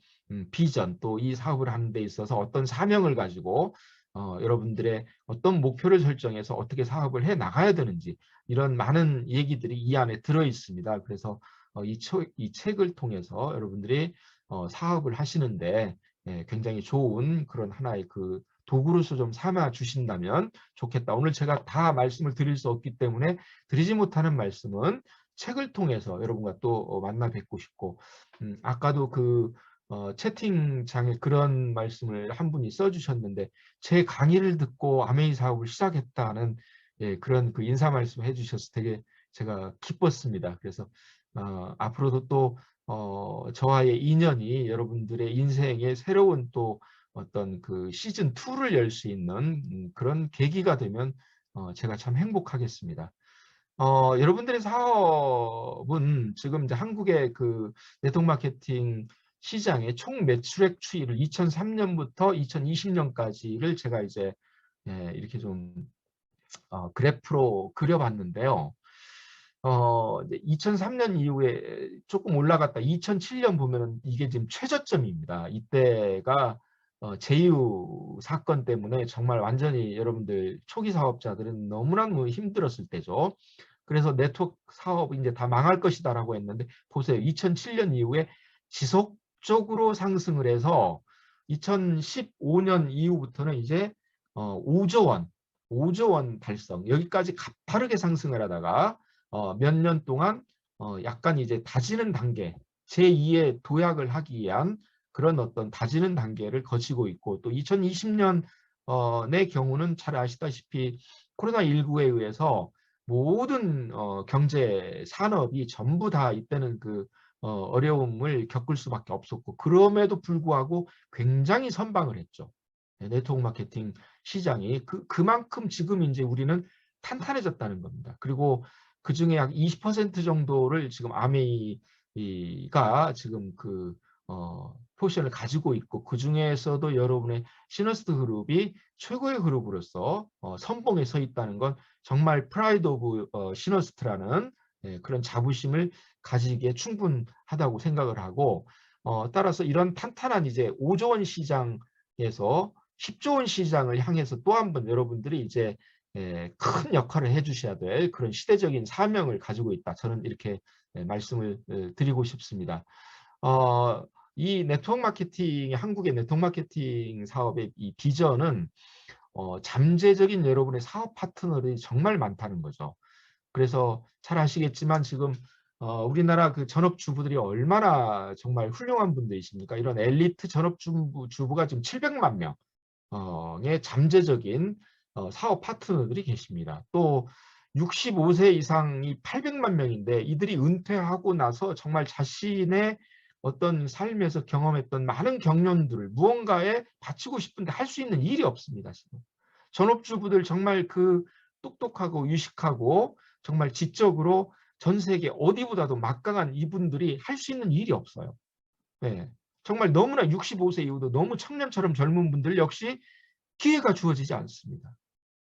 비전, 또 이 사업을 하는 데 있어서 어떤 사명을 가지고 여러분들의 어떤 목표를 설정해서 어떻게 사업을 해 나가야 되는지, 이런 많은 얘기들이 이 안에 들어 있습니다. 그래서 이 책을 통해서 여러분들이 사업을 하시는데 굉장히 좋은 그런 하나의 그 도구로서 좀 삼아 주신다면 좋겠다. 오늘 제가 다 말씀을 드릴 수 없기 때문에 드리지 못하는 말씀은 책을 통해서 여러분과 또 만나 뵙고 싶고, 아까도 그 채팅창에 그런 말씀을 한 분이 써주셨는데, 제 강의를 듣고 아메이 사업을 시작했다는 그런 그 인사 말씀 해주셔서 되게 제가 기뻤습니다. 그래서 앞으로도 또 저와의 인연이 여러분들의 인생의 새로운 또 어떤 그 시즌 2를 열 수 있는 그런 계기가 되면 제가 참 행복하겠습니다. 여러분들의 사업은 지금 이제 한국의 그 네트워크 마케팅 시장의 총 매출액 추이를 2003년부터 2020년까지를 제가 이제 이렇게 좀 그래프로 그려봤는데요. 2003년 이후에 조금 올라갔다. 2007년 보면은 이게 지금 최저점입니다. 이때가 제휴 사건 때문에 정말 완전히 여러분들 초기 사업자들은 너무나 힘들었을 때죠. 그래서 네트워크 사업이 이제 다 망할 것이다라고 했는데, 보세요. 2007년 이후에 지속적으로 상승을 해서 2015년 이후부터는 이제 5조 원, 5조 원 달성, 여기까지 가파르게 상승을 하다가 몇 년 동안 약간 이제 다지는 단계, 제2의 도약을 하기 위한 그런 어떤 다지는 단계를 거치고 있고, 또 2020년 의 경우는 잘 아시다시피 코로나19에 의해서 모든 경제 산업이 전부 다 이때는 그 어려움을 겪을 수밖에 없었고, 그럼에도 불구하고 굉장히 선방을 했죠. 네트워크 마케팅 시장이 그만큼 지금 이제 우리는 탄탄해졌다는 겁니다. 그리고 그 중에 약 20% 정도를 지금 아메이가 지금 그 포지션을 가지고 있고, 그 중에서도 여러분의 시너스트 그룹이 최고의 그룹으로서 선봉에 서 있다는 건 정말 프라이드 오브 시너스트라는 그런 자부심을 가지기에 충분하다고 생각을 하고, 따라서 이런 탄탄한 이제 5조 원 시장에서 10조 원 시장을 향해서 또 한 번 여러분들이 이제 큰 역할을 해주셔야 될 그런 시대적인 사명을 가지고 있다. 저는 이렇게 말씀을 드리고 싶습니다. 이 네트워크 마케팅, 한국의 네트워크 마케팅 사업의 이 비전은 잠재적인 여러분의 사업 파트너들이 정말 많다는 거죠. 그래서 잘 아시겠지만 지금 우리나라 그 전업주부들이 얼마나 정말 훌륭한 분들이십니까? 이런 엘리트 전업주부가 지금 700만 명의 잠재적인 사업 파트너들이 계십니다. 또 65세 이상이 800만 명인데 이들이 은퇴하고 나서 정말 자신의 어떤 삶에서 경험했던 많은 경륜들을 무언가에 바치고 싶은데 할 수 있는 일이 없습니다. 지금. 전업주부들 정말 그 똑똑하고 유식하고 정말 지적으로 전 세계 어디보다도 막강한 이분들이 할 수 있는 일이 없어요. 네. 정말 너무나 65세 이후도 너무 청년처럼 젊은 분들 역시 기회가 주어지지 않습니다.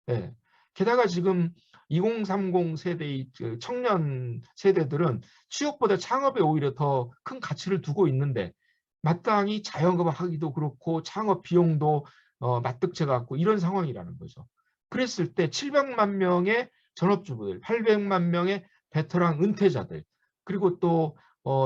네. 게다가 지금 2030 세대의 청년 세대들은 취업보다 창업에 오히려 더 큰 가치를 두고 있는데 마땅히 자영업하기도 그렇고 창업 비용도 맞득해 갖고 이런 상황이라는 거죠. 그랬을 때 700만 명의 전업주부들, 800만 명의 베테랑 은퇴자들, 그리고 또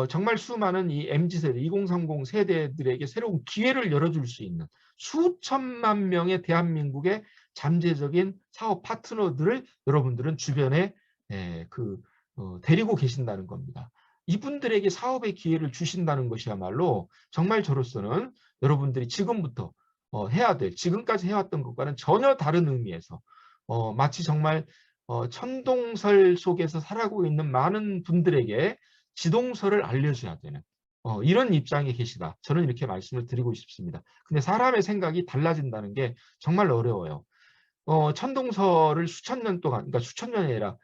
정말 수많은 이 MZ세대, 2030 세대들에게 새로운 기회를 열어줄 수 있는 수천만 명의 대한민국의 잠재적인 사업 파트너들을 여러분들은 주변에 데리고 계신다는 겁니다. 이분들에게 사업의 기회를 주신다는 것이야말로 정말 저로서는 여러분들이 지금부터 해야 될, 지금까지 해왔던 것과는 전혀 다른 의미에서 마치 정말 천동설 속에서 살아가고 있는 많은 분들에게 지동설을 알려줘야 되는 이런 입장에 계시다. 저는 이렇게 말씀을 드리고 싶습니다. 근데 사람의 생각이 달라진다는 게 정말 어려워요. 천동설을 수천 년 동안, 그러니까 수천 년이 아니라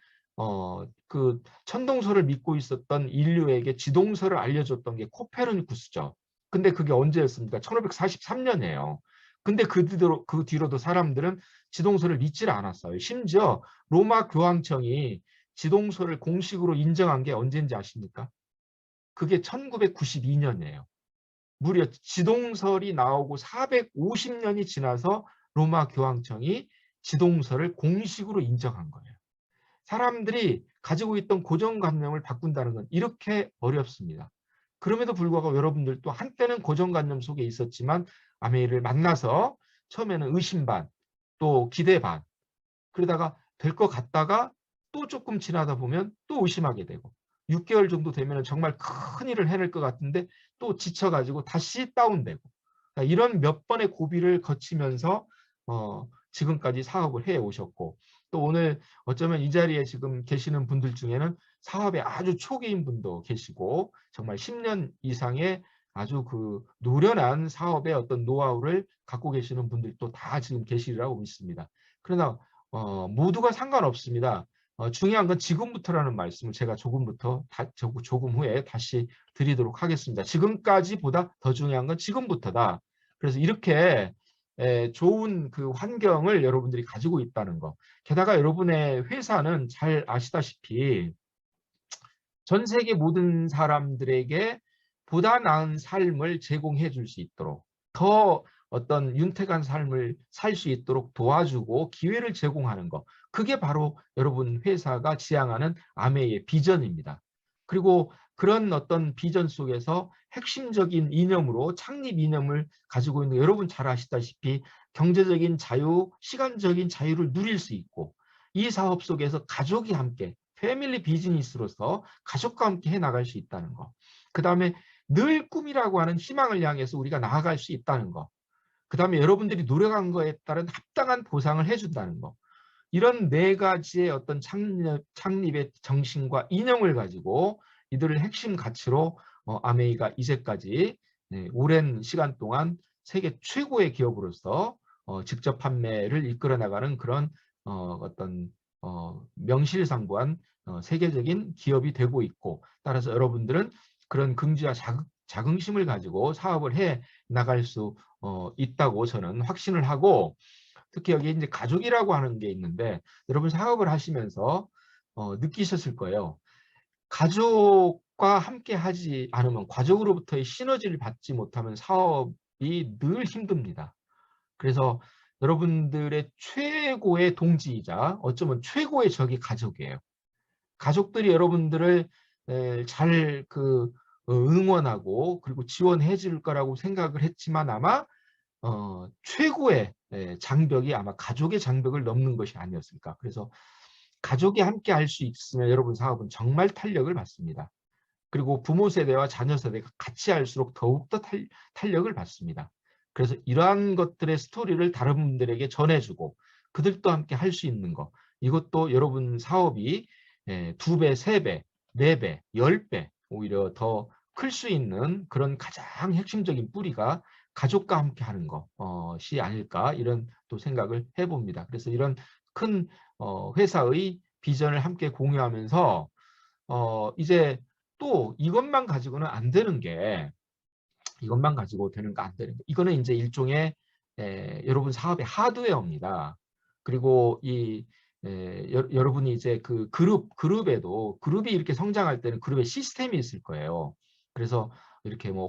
그 천동설을 믿고 있었던 인류에게 지동설을 알려줬던 게 코페르니쿠스죠. 근데 그게 언제였습니까? 1543년이에요. 근데 그 뒤로도 사람들은 지동설을 믿질 않았어요. 심지어 로마 교황청이 지동설을 공식으로 인정한 게 언제인지 아십니까? 그게 1992년이에요. 무려 지동설이 나오고 450년이 지나서 로마 교황청이 지동설을 공식으로 인정한 거예요. 사람들이 가지고 있던 고정관념을 바꾼다는 건 이렇게 어렵습니다. 그럼에도 불구하고 여러분들도 한때는 고정관념 속에 있었지만 아메이를 만나서 처음에는 의심 반, 또 기대 반, 그러다가 될 것 같다가 또 조금 지나다 보면 또 의심하게 되고 6개월 정도 되면 정말 큰 일을 해낼 것 같은데 또 지쳐가지고 다시 다운되고 이런 몇 번의 고비를 거치면서 지금까지 사업을 해 오셨고 또 오늘 어쩌면 이 자리에 지금 계시는 분들 중에는 사업의 아주 초기인 분도 계시고 정말 10년 이상의 아주 그 노련한 사업의 어떤 노하우를 갖고 계시는 분들도 다 지금 계시리라고 믿습니다. 그러나 모두가 상관없습니다. 중요한 건 지금부터라는 말씀을 제가 조금 후에 다시 드리도록 하겠습니다. 지금까지보다 더 중요한 건 지금부터다. 그래서 이렇게 좋은 그 환경을 여러분들이 가지고 있다는 거. 게다가 여러분의 회사는 잘 아시다시피 전 세계 모든 사람들에게 보다 나은 삶을 제공해 줄 수 있도록 더 어떤 윤택한 삶을 살 수 있도록 도와주고 기회를 제공하는 것. 그게 바로 여러분 회사가 지향하는 아메이의 비전입니다. 그리고 그런 어떤 비전 속에서 핵심적인 이념으로 창립 이념을 가지고 있는 여러분 잘 아시다시피 경제적인 자유, 시간적인 자유를 누릴 수 있고 이 사업 속에서 가족이 함께 패밀리 비즈니스로서 가족과 함께 해나갈 수 있다는 거. 그 다음에 늘 꿈이라고 하는 희망을 향해서 우리가 나아갈 수 있다는 거. 그 다음에 여러분들이 노력한 거에 따른 합당한 보상을 해준다는 거. 이런 네 가지의 어떤 창립의 정신과 이념을 가지고 이들을 핵심 가치로 아메이가 이제까지 오랜 시간 동안 세계 최고의 기업으로서 직접 판매를 이끌어 나가는 그런 어떤 명실상부한 세계적인 기업이 되고 있고 따라서 여러분들은 그런 긍지와 자긍심을 가지고 사업을 해 나갈 수 있다고 저는 확신을 하고 특히 여기 이제 가족이라고 하는 게 있는데 여러분 사업을 하시면서 느끼셨을 거예요. 가족과 함께 하지 않으면 가족으로부터의 시너지를 받지 못하면 사업이 늘 힘듭니다. 그래서 여러분들의 최고의 동지이자 어쩌면 최고의 적이 가족이에요. 가족들이 여러분들을 잘 응원하고 그리고 지원해 줄 거라고 생각을 했지만 아마 최고의 장벽이 아마 가족의 장벽을 넘는 것이 아니었을까. 그래서 가족이 함께 할 수 있으면 여러분 사업은 정말 탄력을 받습니다. 그리고 부모 세대와 자녀 세대가 같이 할수록 더욱더 탄력을 받습니다. 그래서 이러한 것들의 스토리를 다른 분들에게 전해주고 그들도 함께 할 수 있는 것, 이것도 여러분 사업이 2배, 3배, 4배, 10배 오히려 더 클 수 있는 그런 가장 핵심적인 뿌리가 가족과 함께 하는 것이 아닐까, 이런 또 생각을 해봅니다. 그래서 이런 큰 회사의 비전을 함께 공유하면서 이제 또 이것만 가지고는 안 되는 게, 이것만 가지고 되는 거 안 되는 게, 이거는 이제 일종의 여러분 사업의 하드웨어입니다. 그리고 여러분이 이제 그 그룹에도, 그룹이 이렇게 성장할 때는 그룹에 시스템이 있을 거예요. 그래서 이렇게 뭐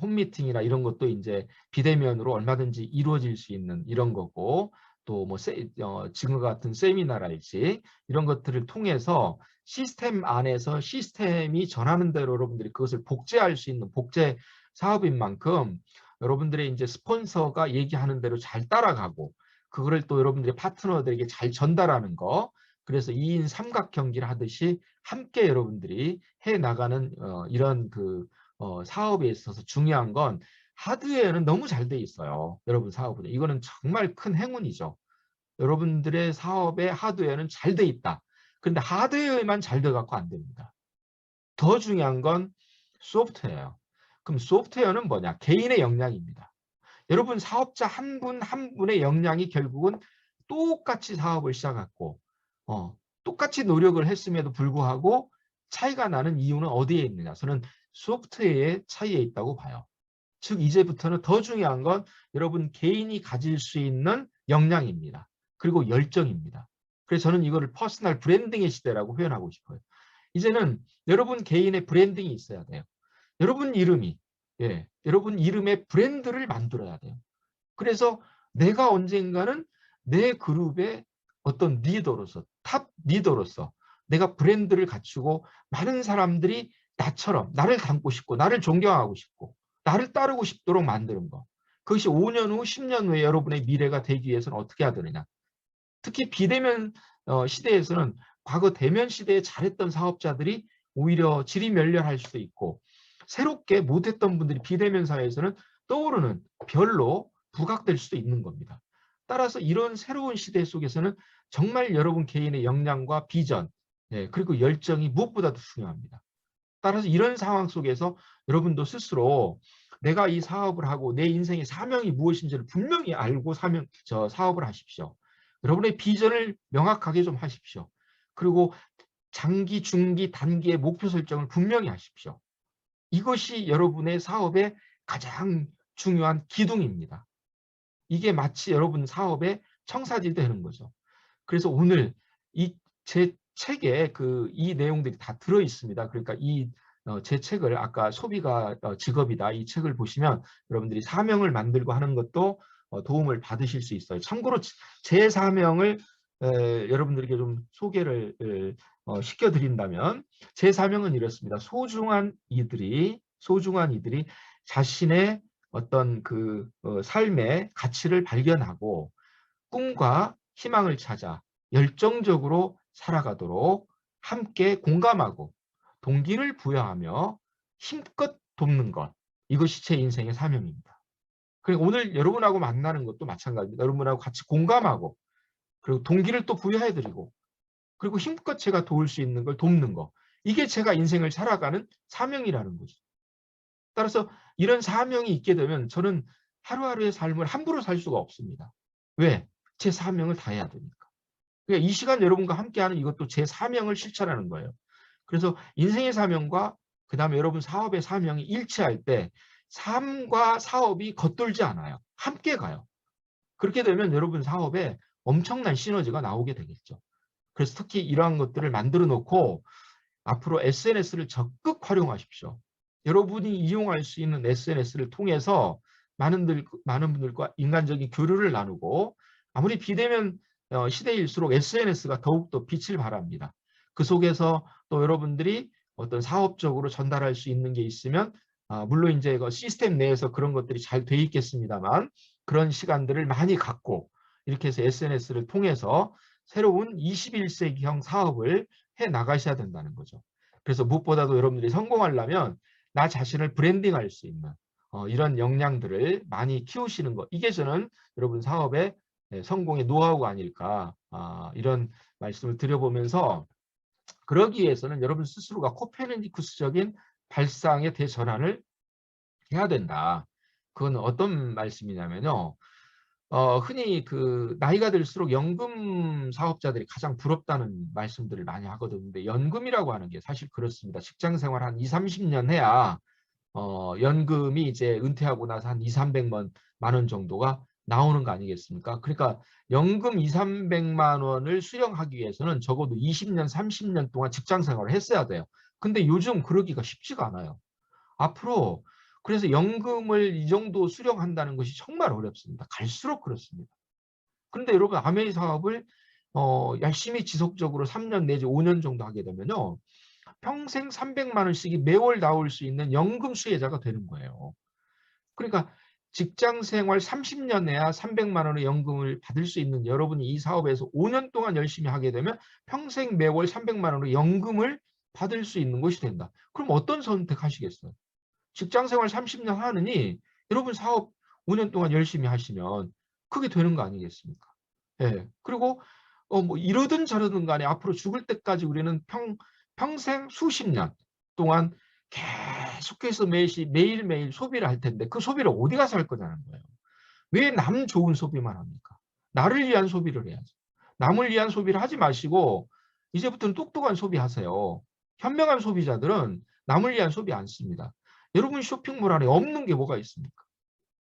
홈미팅이나 이런 것도 이제 비대면으로 얼마든지 이루어질 수 있는 이런 거고, 또 뭐 지금과 같은 세미나랄지 이런 것들을 통해서 시스템 안에서 시스템이 전하는 대로 여러분들이 그것을 복제할 수 있는 복제 사업인 만큼 여러분들의 이제 스폰서가 얘기하는 대로 잘 따라가고 그거를 또 여러분들의 파트너들에게 잘 전달하는 거. 그래서 2인 삼각경기를 하듯이 함께 여러분들이 해 나가는 이런 사업에 있어서 중요한 건 하드웨어는 너무 잘 돼 있어요. 여러분 사업은 이거는 정말 큰 행운이죠. 여러분들의 사업의 하드웨어는 잘 돼 있다. 그런데 하드웨어만 잘 돼 갖고 안 됩니다. 더 중요한 건 소프트웨어예요. 그럼 소프트웨어는 뭐냐? 개인의 역량입니다. 여러분 사업자 한 분 한 분의 역량이 결국은 똑같이 사업을 시작했고 똑같이 노력을 했음에도 불구하고 차이가 나는 이유는 어디에 있느냐? 저는 소프트웨어의 차이에 있다고 봐요. 즉 이제부터는 더 중요한 건 여러분 개인이 가질 수 있는 역량입니다. 그리고 열정입니다. 그래서 저는 이거를 퍼스널 브랜딩의 시대라고 표현하고 싶어요. 이제는 여러분 개인의 브랜딩이 있어야 돼요. 여러분 이름이, 여러분 이름의 브랜드를 만들어야 돼요. 그래서 내가 언젠가는 내 그룹의 어떤 리더로서, 탑 리더로서 내가 브랜드를 갖추고 많은 사람들이 나처럼 나를 닮고 싶고 나를 존경하고 싶고 나를 따르고 싶도록 만드는 것. 그것이 5년 후, 10년 후에 여러분의 미래가 되기 위해서는 어떻게 해야 되느냐. 특히 비대면 시대에서는 과거 대면 시대에 잘했던 사업자들이 오히려 질이 멸렬할 수도 있고 새롭게 못했던 분들이 비대면 사회에서는 떠오르는 별로 부각될 수도 있는 겁니다. 따라서 이런 새로운 시대 속에서는 정말 여러분 개인의 역량과 비전, 그리고 열정이 무엇보다도 중요합니다. 따라서 이런 상황 속에서 여러분도 스스로 내가 이 사업을 하고 내 인생의 사명이 무엇인지를 분명히 알고 사업을 하십시오. 여러분의 비전을 명확하게 좀 하십시오. 그리고 장기, 중기, 단기의 목표 설정을 분명히 하십시오. 이것이 여러분의 사업의 가장 중요한 기둥입니다. 이게 마치 여러분 사업의 청사진이 되는 거죠. 그래서 오늘 제 책에 이 내용들이 다 들어 있습니다. 그러니까 제 책을 아까 소비가 직업이다, 이 책을 보시면 여러분들이 사명을 만들고 하는 것도 도움을 받으실 수 있어요. 참고로 제 사명을 여러분들에게 좀 소개를 시켜드린다면 제 사명은 이렇습니다. 소중한 이들이 자신의 어떤 삶의 가치를 발견하고 꿈과 희망을 찾아 열정적으로 살아가도록 함께 공감하고 동기를 부여하며 힘껏 돕는 것. 이것이 제 인생의 사명입니다. 그리고 오늘 여러분하고 만나는 것도 마찬가지입니다. 여러분하고 같이 공감하고 그리고 동기를 또 부여해드리고 그리고 힘껏 제가 도울 수 있는 걸 돕는 거. 이게 제가 인생을 살아가는 사명이라는 거죠. 따라서 이런 사명이 있게 되면 저는 하루하루의 삶을 함부로 살 수가 없습니다. 왜? 제 사명을 다해야 되니까. 그러니까 이 시간 여러분과 함께하는 이것도 제 사명을 실천하는 거예요. 그래서 인생의 사명과 그다음에 여러분 사업의 사명이 일치할 때 삶과 사업이 겉돌지 않아요. 함께 가요. 그렇게 되면 여러분 사업에 엄청난 시너지가 나오게 되겠죠. 그래서 특히 이러한 것들을 만들어 놓고 앞으로 SNS를 적극 활용하십시오. 여러분이 이용할 수 있는 SNS를 통해서 많은 분들과 인간적인 교류를 나누고 아무리 비대면 시대일수록 SNS가 더욱더 빛을 발합니다. 그 속에서 또 여러분들이 어떤 사업적으로 전달할 수 있는 게 있으면 물론 이제 시스템 내에서 그런 것들이 잘 돼 있겠습니다만 그런 시간들을 많이 갖고 이렇게 해서 SNS를 통해서 새로운 21세기형 사업을 해 나가셔야 된다는 거죠. 그래서 무엇보다도 여러분들이 성공하려면 나 자신을 브랜딩할 수 있는 이런 역량들을 많이 키우시는 것. 이게 저는 여러분 사업의 성공의 노하우가 아닐까 이런 말씀을 드려보면서 그러기 위해서는 여러분 스스로가 코페르니쿠스적인 발상의 대전환을 해야 된다. 그건 어떤 말씀이냐면요. 흔히 그 나이가 들수록 연금 사업자들이 가장 부럽다는 말씀들을 많이 하거든요. 근데 연금이라고 하는 게 사실 그렇습니다. 직장 생활 한 2, 30년 해야 연금이 이제 은퇴하고 나서 한 2, 300만 원 정도가 나오는 거 아니겠습니까? 그러니까 연금 2, 300만 원을 수령하기 위해서는 적어도 20년, 30년 동안 직장 생활을 했어야 돼요. 근데 요즘 그러기가 쉽지가 않아요. 앞으로 그래서 연금을 이 정도 수령한다는 것이 정말 어렵습니다. 갈수록 그렇습니다. 그런데 여러분 아메이 사업을 열심히 지속적으로 3년 내지 5년 정도 하게 되면요. 평생 300만 원씩이 매월 나올 수 있는 연금 수혜자가 되는 거예요. 그러니까 직장 생활 30년 해야 300만 원의 연금을 받을 수 있는 여러분이 이 사업에서 5년 동안 열심히 하게 되면 평생 매월 300만 원의 연금을 받을 수 있는 것이 된다. 그럼 어떤 선택하시겠어요? 직장 생활 30년 하느니 여러분 사업 5년 동안 열심히 하시면 그게 되는 거 아니겠습니까? 예. 그리고 뭐 이러든 저러든 간에 앞으로 죽을 때까지 우리는 평생 수십 년 동안 계속해서 매일매일 소비를 할 텐데 그 소비를 어디 가서 할 거냐는 거예요. 왜 남 좋은 소비만 합니까? 나를 위한 소비를 해야죠. 남을 위한 소비를 하지 마시고 이제부터는 똑똑한 소비하세요. 현명한 소비자들은 남을 위한 소비 안 씁니다. 여러분 쇼핑몰 안에 없는 게 뭐가 있습니까?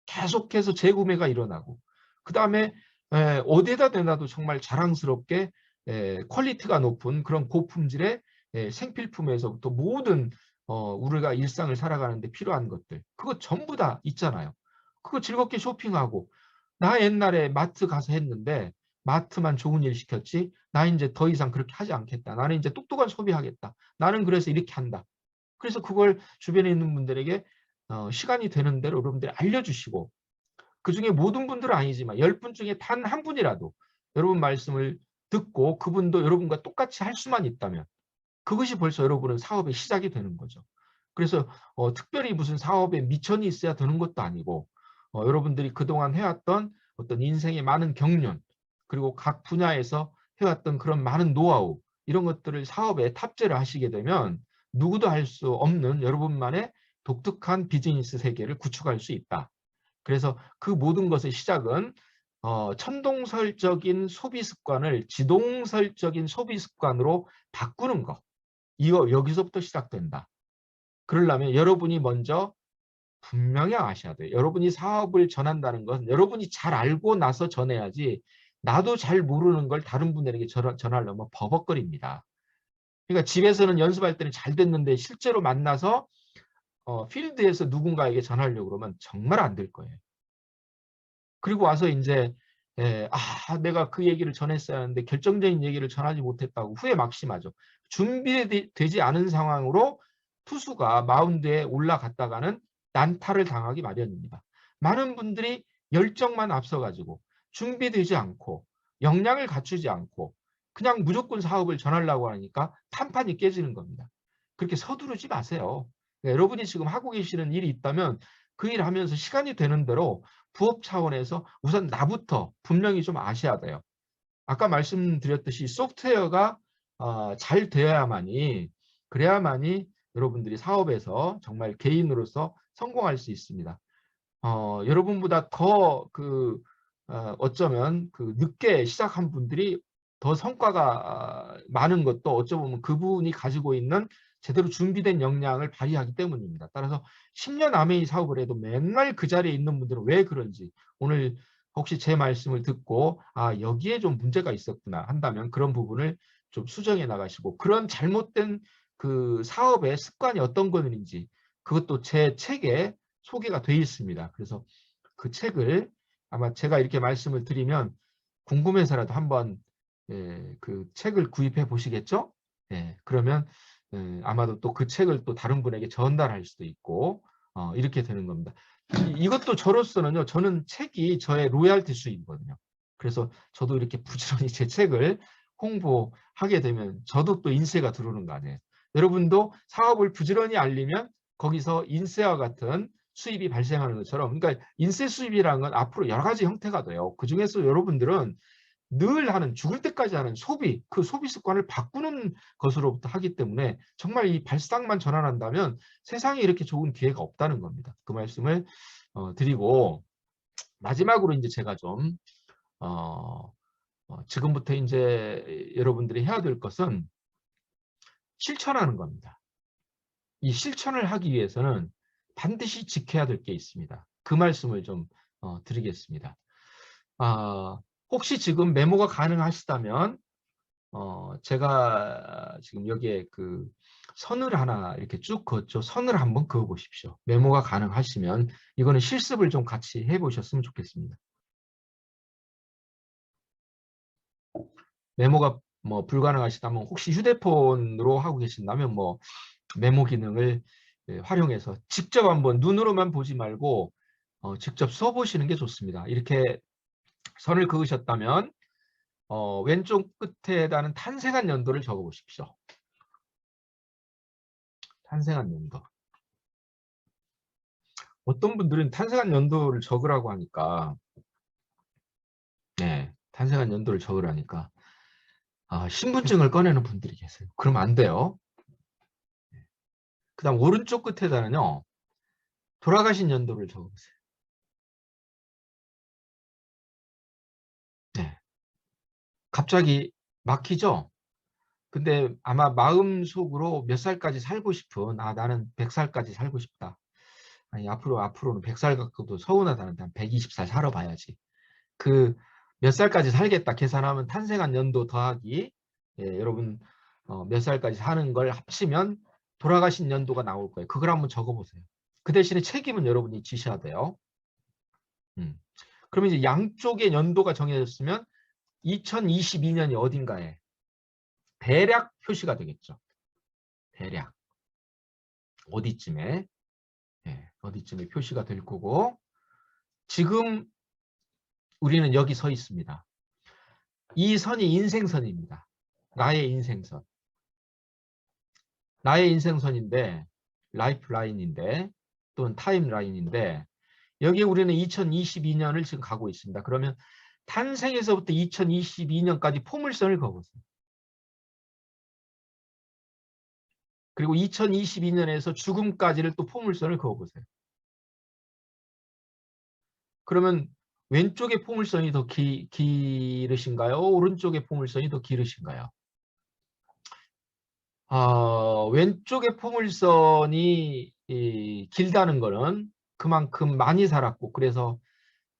계속해서 재구매가 일어나고 그다음에 어디에다 내놔도 정말 자랑스럽게 퀄리티가 높은 그런 고품질의 생필품에서부터 모든 우리가 일상을 살아가는데 필요한 것들 그거 전부 다 있잖아요. 그거 즐겁게 쇼핑하고 나 옛날에 마트 가서 했는데 마트만 좋은 일 시켰지 나 이제 더 이상 그렇게 하지 않겠다. 나는 이제 똑똑한 소비하겠다. 나는 그래서 이렇게 한다. 그래서 그걸 주변에 있는 분들에게 시간이 되는 대로 여러분들이 알려주시고 그중에 모든 분들은 아니지만 10분 중에 단 한 분이라도 여러분 말씀을 듣고 그분도 여러분과 똑같이 할 수만 있다면 그것이 벌써 여러분은 사업의 시작이 되는 거죠. 그래서 특별히 무슨 사업에 미천이 있어야 되는 것도 아니고 여러분들이 그동안 해왔던 어떤 인생의 많은 경륜 그리고 각 분야에서 해왔던 그런 많은 노하우 이런 것들을 사업에 탑재를 하시게 되면 누구도 할 수 없는 여러분만의 독특한 비즈니스 세계를 구축할 수 있다. 그래서 그 모든 것의 시작은 천동설적인 소비 습관을 지동설적인 소비 습관으로 바꾸는 것. 이거 여기서부터 시작된다. 그러려면 여러분이 먼저 분명히 아셔야 돼요. 여러분이 사업을 전한다는 건 여러분이 잘 알고 나서 전해야지 나도 잘 모르는 걸 다른 분들에게 전하려면 버벅거립니다. 그러니까 집에서는 연습할 때는 잘 됐는데 실제로 만나서 필드에서 누군가에게 전하려고 그러면 정말 안 될 거예요. 그리고 와서 이제 내가 그 얘기를 전했어야 하는데 결정적인 얘기를 전하지 못했다고 후회 막심하죠. 준비되지 않은 상황으로 투수가 마운드에 올라갔다가는 난타를 당하기 마련입니다. 많은 분들이 열정만 앞서가지고 준비되지 않고 역량을 갖추지 않고 그냥 무조건 사업을 전하려고 하니까 판판이 깨지는 겁니다. 그렇게 서두르지 마세요. 여러분이 지금 하고 계시는 일이 있다면 그 일 하면서 시간이 되는 대로 부업 차원에서 우선 나부터 분명히 좀 아셔야 돼요. 아까 말씀드렸듯이 소프트웨어가 잘 되어야만이 그래야만이 여러분들이 사업에서 정말 개인으로서 성공할 수 있습니다. 여러분보다 더 어쩌면 그 늦게 시작한 분들이 더 성과가 많은 것도 어쩌면 그분이 가지고 있는 제대로 준비된 역량을 발휘하기 때문입니다. 따라서 10년 아메이 사업을 해도 맨날 그 자리에 있는 분들은 왜 그런지 오늘 혹시 제 말씀을 듣고 여기에 좀 문제가 있었구나 한다면 그런 부분을 좀 수정해 나가시고 그런 잘못된 그 사업의 습관이 어떤 것인지 그것도 제 책에 소개가 되어 있습니다. 그래서 그 책을 아마 제가 이렇게 말씀을 드리면 궁금해서라도 한번 그 책을 구입해 보시겠죠? 그러면 아마도 또 그 책을 또 다른 분에게 전달할 수도 있고 이렇게 되는 겁니다. 이것도 저로서는요. 저는 책이 저의 로얄티 수입이거든요. 그래서 저도 이렇게 부지런히 제 책을 홍보하게 되면 저도 또 인세가 들어오는 거 아니에요. 여러분도 사업을 부지런히 알리면 거기서 인세와 같은 수입이 발생하는 것처럼, 그러니까 인세 수입이라는 건 앞으로 여러 가지 형태가 돼요. 그중에서 여러분들은 늘 하는, 죽을 때까지 하는 소비, 그 소비 습관을 바꾸는 것으로부터 하기 때문에 정말 이 발상만 전환한다면 세상에 이렇게 좋은 기회가 없다는 겁니다. 그 말씀을 드리고, 마지막으로 이제 제가 좀 지금부터 이제 여러분들이 해야 될 것은 실천하는 겁니다. 이 실천을 하기 위해서는 반드시 지켜야 될 게 있습니다. 그 말씀을 좀 드리겠습니다. 혹시 지금 메모가 가능하시다면 제가 지금 여기에 그 선을 하나 이렇게 쭉 그었죠. 선을 한번 그어 보십시오. 메모가 가능하시면 이거는 실습을 좀 같이 해 보셨으면 좋겠습니다. 메모가 뭐 불가능하시다면 혹시 휴대폰으로 하고 계신다면 뭐 메모 기능을 활용해서 직접 한번 눈으로만 보지 말고 직접 써보시는 게 좋습니다. 이렇게 선을 그으셨다면 왼쪽 끝에다는 탄생한 연도를 적어 보십시오. 탄생한 연도. 어떤 분들은 탄생한 연도를 적으라고 하니까, 탄생한 연도를 적으라니까 신분증을 꺼내는 분들이 계세요. 그러면 안 돼요. 그 다음 오른쪽 끝에다는요, 돌아가신 연도를 적어보세요. 갑자기 막히죠? 근데 아마 마음속으로 몇 살까지 살고 싶은, 나는 100살까지 살고 싶다. 아니, 앞으로는 100살 갖고도 서운하다는데 한 120살 살아봐야지. 그 몇 살까지 살겠다 계산하면 탄생한 연도 더하기 여러분 몇 살까지 사는 걸 합치면 돌아가신 연도가 나올 거예요. 그걸 한번 적어보세요. 그 대신에 책임은 여러분이 지셔야 돼요. 그러면 이제 양쪽의 연도가 정해졌으면 2022년이 어딘가에 대략 표시가 되겠죠. 대략 어디쯤에 어디쯤에 표시가 될 거고, 지금 우리는 여기 서 있습니다. 이 선이 인생선입니다. 나의 인생선. 나의 인생선인데, 라이프 라인인데, 또는 타임 라인인데, 여기에 우리는 2022년을 지금 가고 있습니다. 그러면 탄생에서부터 2022년까지 포물선을 그어보세요. 그리고 2022년에서 죽음까지를 또 포물선을 그어보세요. 그러면 왼쪽의 포물선이 더 길으신가요? 오른쪽의 포물선이 더 길으신가요? 왼쪽의 포물선이 길다는 거는 그만큼 많이 살았고, 그래서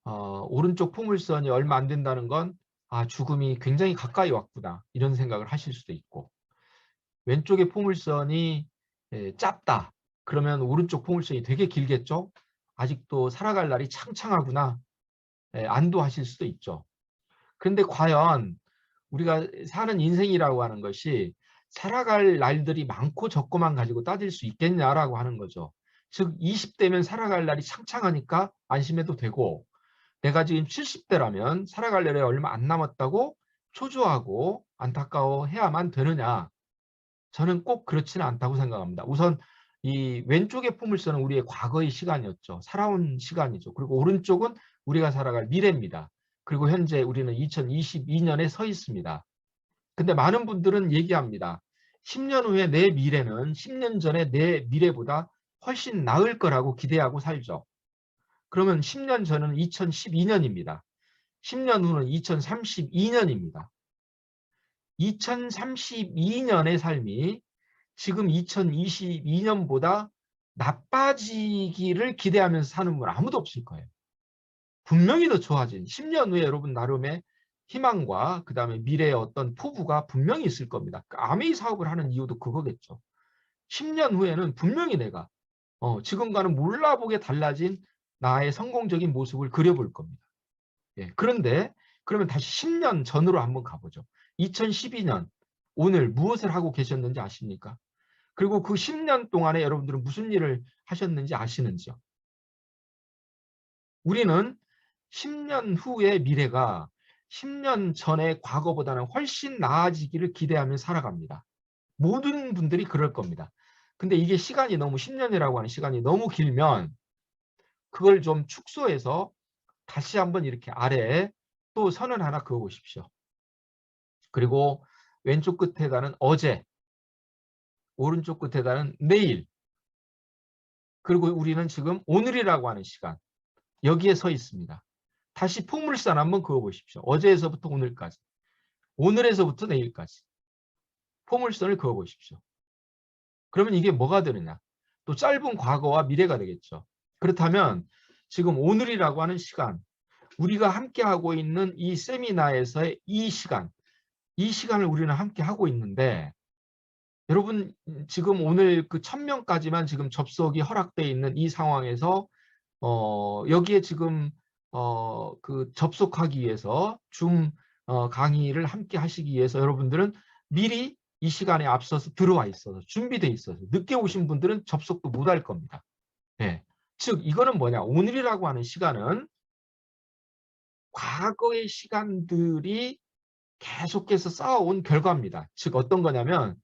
오른쪽 포물선이 얼마 안 된다는 건 죽음이 굉장히 가까이 왔구나, 이런 생각을 하실 수도 있고, 왼쪽의 포물선이 짧다 그러면 오른쪽 포물선이 되게 길겠죠. 아직도 살아갈 날이 창창하구나, 안도하실 수도 있죠. 그런데 과연 우리가 사는 인생이라고 하는 것이 살아갈 날들이 많고 적고만 가지고 따질 수 있겠냐라고 하는 거죠. 즉 20대면 살아갈 날이 창창하니까 안심해도 되고, 내가 지금 70대라면 살아갈 날이 얼마 안 남았다고 초조하고 안타까워해야만 되느냐? 저는 꼭 그렇지는 않다고 생각합니다. 우선 이 왼쪽의 포물선은 우리의 과거의 시간이었죠. 살아온 시간이죠. 그리고 오른쪽은 우리가 살아갈 미래입니다. 그리고 현재 우리는 2022년에 서 있습니다. 근데 많은 분들은 얘기합니다. 10년 후에 내 미래는 10년 전에 내 미래보다 훨씬 나을 거라고 기대하고 살죠. 그러면 10년 전은 2012년입니다. 10년 후는 2032년입니다. 2032년의 삶이 지금 2022년보다 나빠지기를 기대하면서 사는 분 아무도 없을 거예요. 분명히 더 좋아진 10년 후에 여러분 나름의 희망과 그 다음에 미래의 어떤 포부가 분명히 있을 겁니다. 아메이 사업을 하는 이유도 그거겠죠. 10년 후에는 분명히 내가 지금과는 몰라보게 달라진 나의 성공적인 모습을 그려볼 겁니다. 예, 그런데 그러면 다시 10년 전으로 한번 가보죠. 2012년 오늘 무엇을 하고 계셨는지 아십니까? 그리고 그 10년 동안에 여러분들은 무슨 일을 하셨는지 아시는지요? 우리는 10년 후의 미래가 10년 전의 과거보다는 훨씬 나아지기를 기대하며 살아갑니다. 모든 분들이 그럴 겁니다. 근데 이게 시간이 너무 10년이라고 하는 시간이 너무 길면 그걸 좀 축소해서 다시 한번 이렇게 아래에 또 선을 하나 그어 보십시오. 그리고 왼쪽 끝에다는 어제, 오른쪽 끝에다는 내일, 그리고 우리는 지금 오늘이라고 하는 시간, 여기에 서 있습니다. 다시 포물선 한번 그어 보십시오. 어제에서부터 오늘까지, 오늘에서부터 내일까지 포물선을 그어 보십시오. 그러면 이게 뭐가 되느냐? 또 짧은 과거와 미래가 되겠죠. 그렇다면 지금 오늘이라고 하는 시간, 우리가 함께하고 있는 이 세미나에서의 이 시간을 우리는 함께 하고 있는데, 여러분 지금 오늘 그 1000명까지만 지금 접속이 허락되어 있는 이 상황에서 여기에 지금 그 접속하기 위해서 줌 강의를 함께 하시기 위해서 여러분들은 미리 이 시간에 앞서서 들어와 있어서 준비되어 있어서 늦게 오신 분들은 접속도 못할 겁니다. 네. 즉 이거는 뭐냐? 오늘이라고 하는 시간은 과거의 시간들이 계속해서 쌓아온 결과입니다. 즉 어떤 거냐면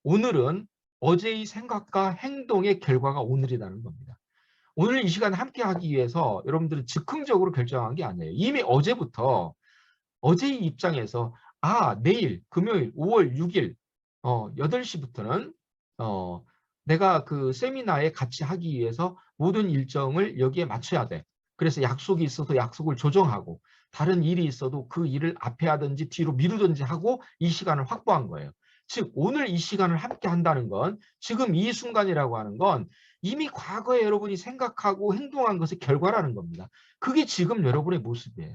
오늘은 어제의 생각과 행동의 결과가 오늘이라는 겁니다. 오늘 이 시간 함께 하기 위해서 여러분들은 즉흥적으로 결정한 게 아니에요. 이미 어제부터 어제의 입장에서 내일 금요일 5월 6일 8시부터는 내가 그 세미나에 같이 하기 위해서 모든 일정을 여기에 맞춰야 돼. 그래서 약속이 있어서 약속을 조정하고 다른 일이 있어도 그 일을 앞에 하든지 뒤로 미루든지 하고 이 시간을 확보한 거예요. 즉 오늘 이 시간을 함께 한다는 건 지금 이 순간이라고 하는 건 이미 과거에 여러분이 생각하고 행동한 것의 결과라는 겁니다. 그게 지금 여러분의 모습이에요.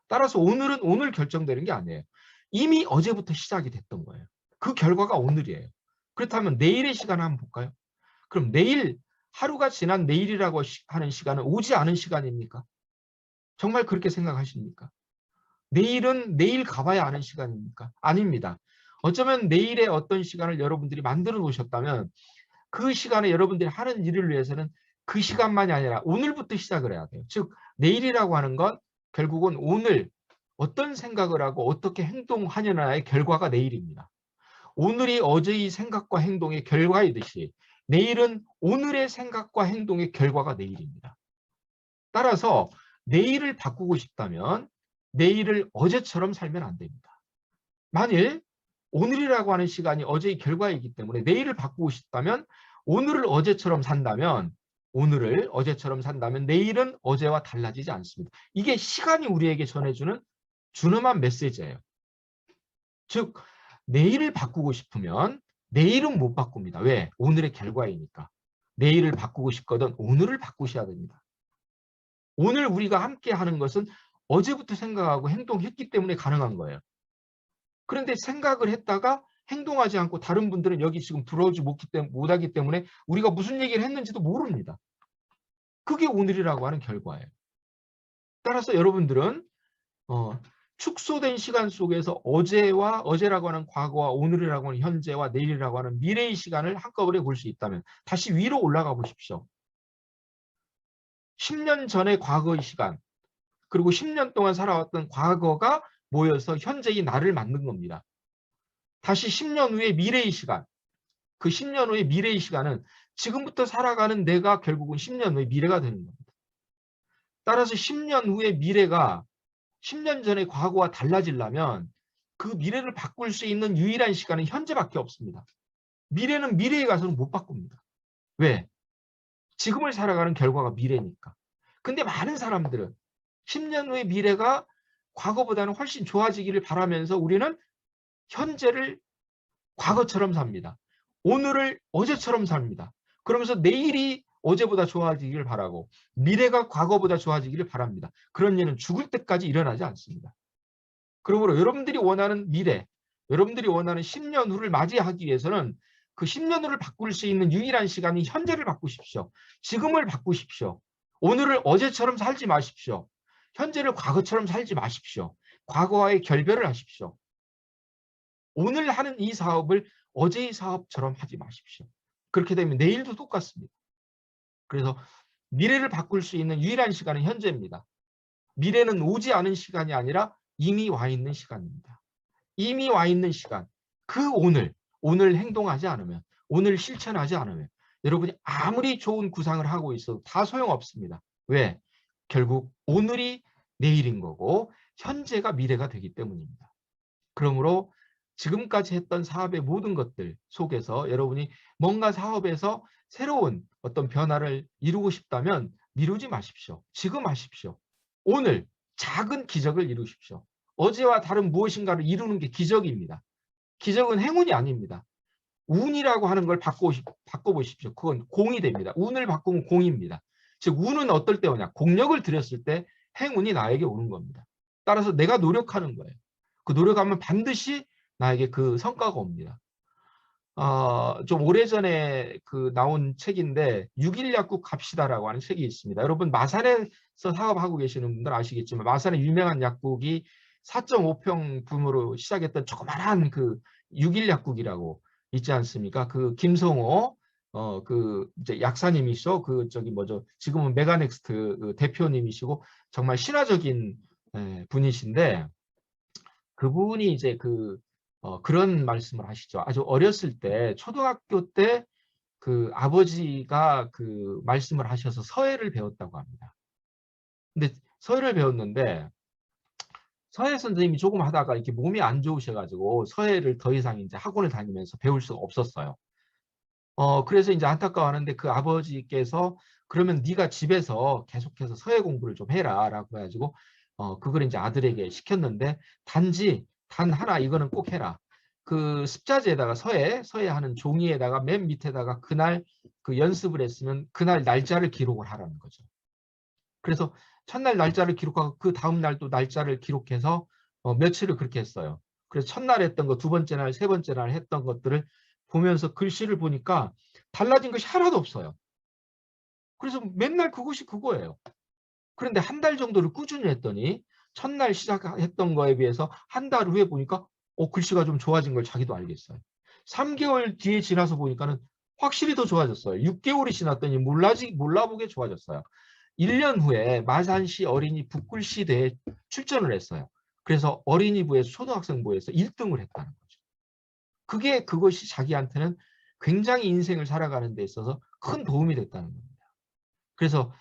따라서 오늘은 오늘 결정되는 게 아니에요. 이미 어제부터 시작이 됐던 거예요. 그 결과가 오늘이에요. 그렇다면 내일의 시간을 한번 볼까요? 그럼 내일, 하루가 지난 내일이라고 하는 시간은 오지 않은 시간입니까? 정말 그렇게 생각하십니까? 내일은 내일 가봐야 아는 시간입니까? 아닙니다. 어쩌면 내일의 어떤 시간을 여러분들이 만들어 놓으셨다면 그 시간에 여러분들이 하는 일을 위해서는 그 시간만이 아니라 오늘부터 시작을 해야 돼요. 즉 내일이라고 하는 건 결국은 오늘 어떤 생각을 하고 어떻게 행동하느냐의 결과가 내일입니다. 오늘이 어제의 생각과 행동의 결과이듯이 내일은 오늘의 생각과 행동의 결과가 내일입니다. 따라서 내일을 바꾸고 싶다면 내일을 어제처럼 살면 안 됩니다. 만일 오늘이라고 하는 시간이 어제의 결과이기 때문에 내일을 바꾸고 싶다면 오늘을 어제처럼 산다면 내일은 어제와 달라지지 않습니다. 이게 시간이 우리에게 전해주는 준엄한 메시지예요. 즉 내일을 바꾸고 싶으면 내일은 못 바꿉니다. 왜? 오늘의 결과이니까. 내일을 바꾸고 싶거든 오늘을 바꾸셔야 됩니다. 오늘 우리가 함께 하는 것은 어제부터 생각하고 행동했기 때문에 가능한 거예요. 그런데 생각을 했다가 행동하지 않고 다른 분들은 여기 지금 들어오지 못하기 때문에 우리가 무슨 얘기를 했는지도 모릅니다. 그게 오늘이라고 하는 결과예요. 따라서 여러분들은 축소된 시간 속에서 어제라고 하는 과거와 오늘이라고 하는 현재와 내일이라고 하는 미래의 시간을 한꺼번에 볼 수 있다면 다시 위로 올라가 보십시오. 10년 전의 과거의 시간 그리고 10년 동안 살아왔던 과거가 모여서 현재의 나를 만든 겁니다. 다시 10년 후의 미래의 시간, 그 10년 후의 미래의 시간은 지금부터 살아가는 내가 결국은 10년 후의 미래가 되는 겁니다. 따라서 10년 후의 미래가 10년 전의 과거와 달라지려면 그 미래를 바꿀 수 있는 유일한 시간은 현재밖에 없습니다. 미래는 미래에 가서는 못 바꿉니다. 왜? 지금을 살아가는 결과가 미래니까. 근데 많은 사람들은 10년 후의 미래가 과거보다는 훨씬 좋아지기를 바라면서 우리는 현재를 과거처럼 삽니다. 오늘을 어제처럼 삽니다. 그러면서 내일이 어제보다 좋아지기를 바라고 미래가 과거보다 좋아지기를 바랍니다. 그런 일은 죽을 때까지 일어나지 않습니다. 그러므로 여러분들이 원하는 미래, 여러분들이 원하는 10년 후를 맞이하기 위해서는 그 10년 후를 바꿀 수 있는 유일한 시간이 현재를 바꾸십시오. 지금을 바꾸십시오. 오늘을 어제처럼 살지 마십시오. 현재를 과거처럼 살지 마십시오. 과거와의 결별을 하십시오. 오늘 하는 이 사업을 어제의 사업처럼 하지 마십시오. 그렇게 되면 내일도 똑같습니다. 그래서 미래를 바꿀 수 있는 유일한 시간은 현재입니다. 미래는 오지 않은 시간이 아니라 이미 와 있는 시간입니다. 이미 와 있는 시간, 그 오늘 행동하지 않으면, 오늘 실천하지 않으면 여러분이 아무리 좋은 구상을 하고 있어도 다 소용없습니다. 왜? 결국 오늘이 내일인 거고 현재가 미래가 되기 때문입니다. 그러므로 지금까지 했던 사업의 모든 것들 속에서 여러분이 뭔가 사업에서 새로운 어떤 변화를 이루고 싶다면 미루지 마십시오. 지금 하십시오. 오늘 작은 기적을 이루십시오. 어제와 다른 무엇인가를 이루는 게 기적입니다. 기적은 행운이 아닙니다. 운이라고 하는 걸 바꿔보십시오. 그건 공이 됩니다. 운을 바꾸면 공입니다. 즉 운은 어떨 때 오냐? 공력을 들였을 때 행운이 나에게 오는 겁니다. 따라서 내가 노력하는 거예요. 그 노력하면 반드시 나에게 그 성과가 옵니다. 좀 오래전에 나온 책인데 6일 약국 갑시다라고 하는 책이 있습니다. 여러분 마산에서 사업하고 계시는 분들 아시겠지만 마산의 유명한 약국이 4.5평 붐으로 시작했던 조그만한 6일 약국이라고 있지 않습니까? 그 김성호 이제 약사님이시죠. 지금은 메가넥스트 대표님이시고 정말 신화적인 분이신데 그분이 이제 그런 말씀을 하시죠. 아주 어렸을 때 초등학교 때 아버지가 말씀을 하셔서 서예를 배웠다고 합니다. 근데 서예를 배웠는데 서예 선생님이 조금 하다가 이렇게 몸이 안 좋으셔가지고 서예를 더 이상 이제 학원을 다니면서 배울 수가 없었어요. 그래서 이제 안타까워하는데 그 아버지께서 그러면 네가 집에서 계속해서 서예 공부를 좀 해라라고 해가지고 그걸 이제 아들에게 시켰는데 단 하나 이거는 꼭 해라. 그 습자지에다가 서예하는 종이에다가 맨 밑에다가 그날 연습을 했으면 그날 날짜를 기록을 하라는 거죠. 그래서 첫날 날짜를 기록하고 그 다음 날도 날짜를 기록해서 며칠을 그렇게 했어요. 그래서 첫날 했던 거, 두 번째 날, 세 번째 날 했던 것들을 보면서 글씨를 보니까 달라진 것이 하나도 없어요. 그래서 맨날 그것이 그거예요. 그런데 한 달 정도를 꾸준히 했더니 첫날 시작했던 거에 비해서 한 달 후에 보니까 글씨가 좀 좋아진 걸 자기도 알겠어요. 3개월 뒤에 지나서 보니까는 확실히 더 좋아졌어요. 6개월이 지났더니 몰라보게 좋아졌어요. 1년 후에 마산시 어린이 붓글씨 대회에 출전을 했어요. 그래서 어린이부에서 초등학생부에서 1등을 했다는 거죠. 그것이 자기한테는 굉장히 인생을 살아가는 데 있어서 큰 도움이 됐다는 겁니다. 그래서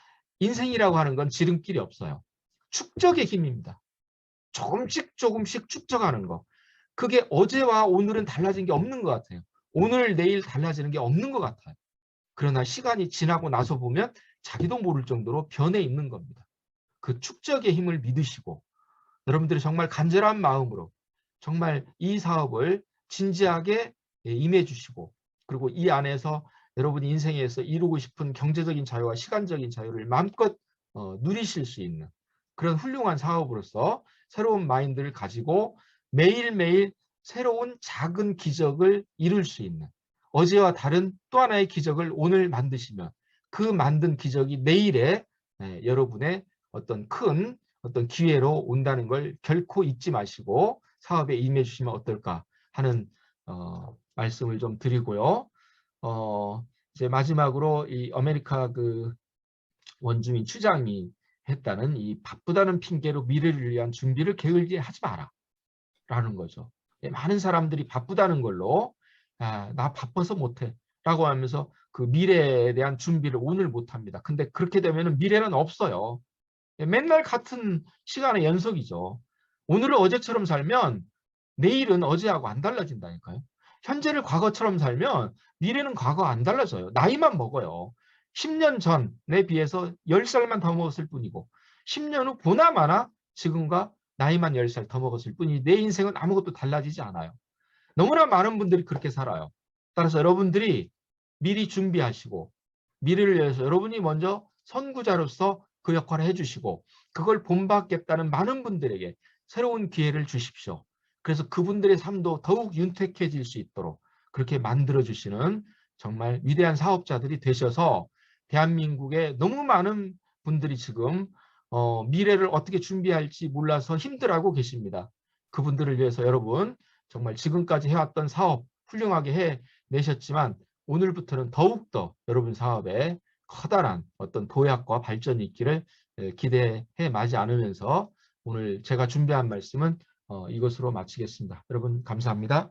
인생이라고 하는 건 지름길이 없어요. 축적의 힘입니다. 조금씩 축적하는 거. 그게 어제와 오늘은 달라진 게 없는 것 같아요. 오늘 내일 달라지는 게 없는 것 같아요. 그러나 시간이 지나고 나서 보면 자기도 모를 정도로 변해 있는 겁니다. 그 축적의 힘을 믿으시고 여러분들이 정말 간절한 마음으로 정말 이 사업을 진지하게 임해 주시고 그리고 이 안에서 여러분이 인생에서 이루고 싶은 경제적인 자유와 시간적인 자유를 마음껏 누리실 수 있는 그런 훌륭한 사업으로서 새로운 마인드를 가지고 매일매일 새로운 작은 기적을 이룰 수 있는 어제와 다른 또 하나의 기적을 오늘 만드시면 그 만든 기적이 내일의 여러분의 어떤 기회로 온다는 걸 결코 잊지 마시고 사업에 임해 주시면 어떨까 하는 말씀을 좀 드리고요. 이제 마지막으로 이 아메리카 원주민 추장이 했다는 이 바쁘다는 핑계로 미래를 위한 준비를 게을리 하지 마라 라는 거죠. 많은 사람들이 바쁘다는 걸로 나 바빠서 못해 라고 하면서 그 미래에 대한 준비를 오늘 못합니다. 근데 그렇게 되면 미래는 없어요. 맨날 같은 시간의 연속이죠. 오늘을 어제처럼 살면 내일은 어제하고 안 달라진다니까요. 현재를 과거처럼 살면 미래는 과거 안 달라져요. 나이만 먹어요. 10년 전에 비해서 10살만 더 먹었을 뿐이고 10년 후 보나마나 지금과 나이만 10살 더 먹었을 뿐이지 내 인생은 아무것도 달라지지 않아요. 너무나 많은 분들이 그렇게 살아요. 따라서 여러분들이 미리 준비하시고 미래를 위해서 여러분이 먼저 선구자로서 그 역할을 해주시고 그걸 본받겠다는 많은 분들에게 새로운 기회를 주십시오. 그래서 그분들의 삶도 더욱 윤택해질 수 있도록 그렇게 만들어주시는 정말 위대한 사업자들이 되셔서 대한민국의 너무 많은 분들이 지금 미래를 어떻게 준비할지 몰라서 힘들어하고 계십니다. 그분들을 위해서 여러분 정말 지금까지 해왔던 사업 훌륭하게 해내셨지만 오늘부터는 더욱더 여러분 사업에 커다란 어떤 도약과 발전이 있기를 기대해 마지 않으면서 오늘 제가 준비한 말씀은 이것으로 마치겠습니다. 여러분 감사합니다.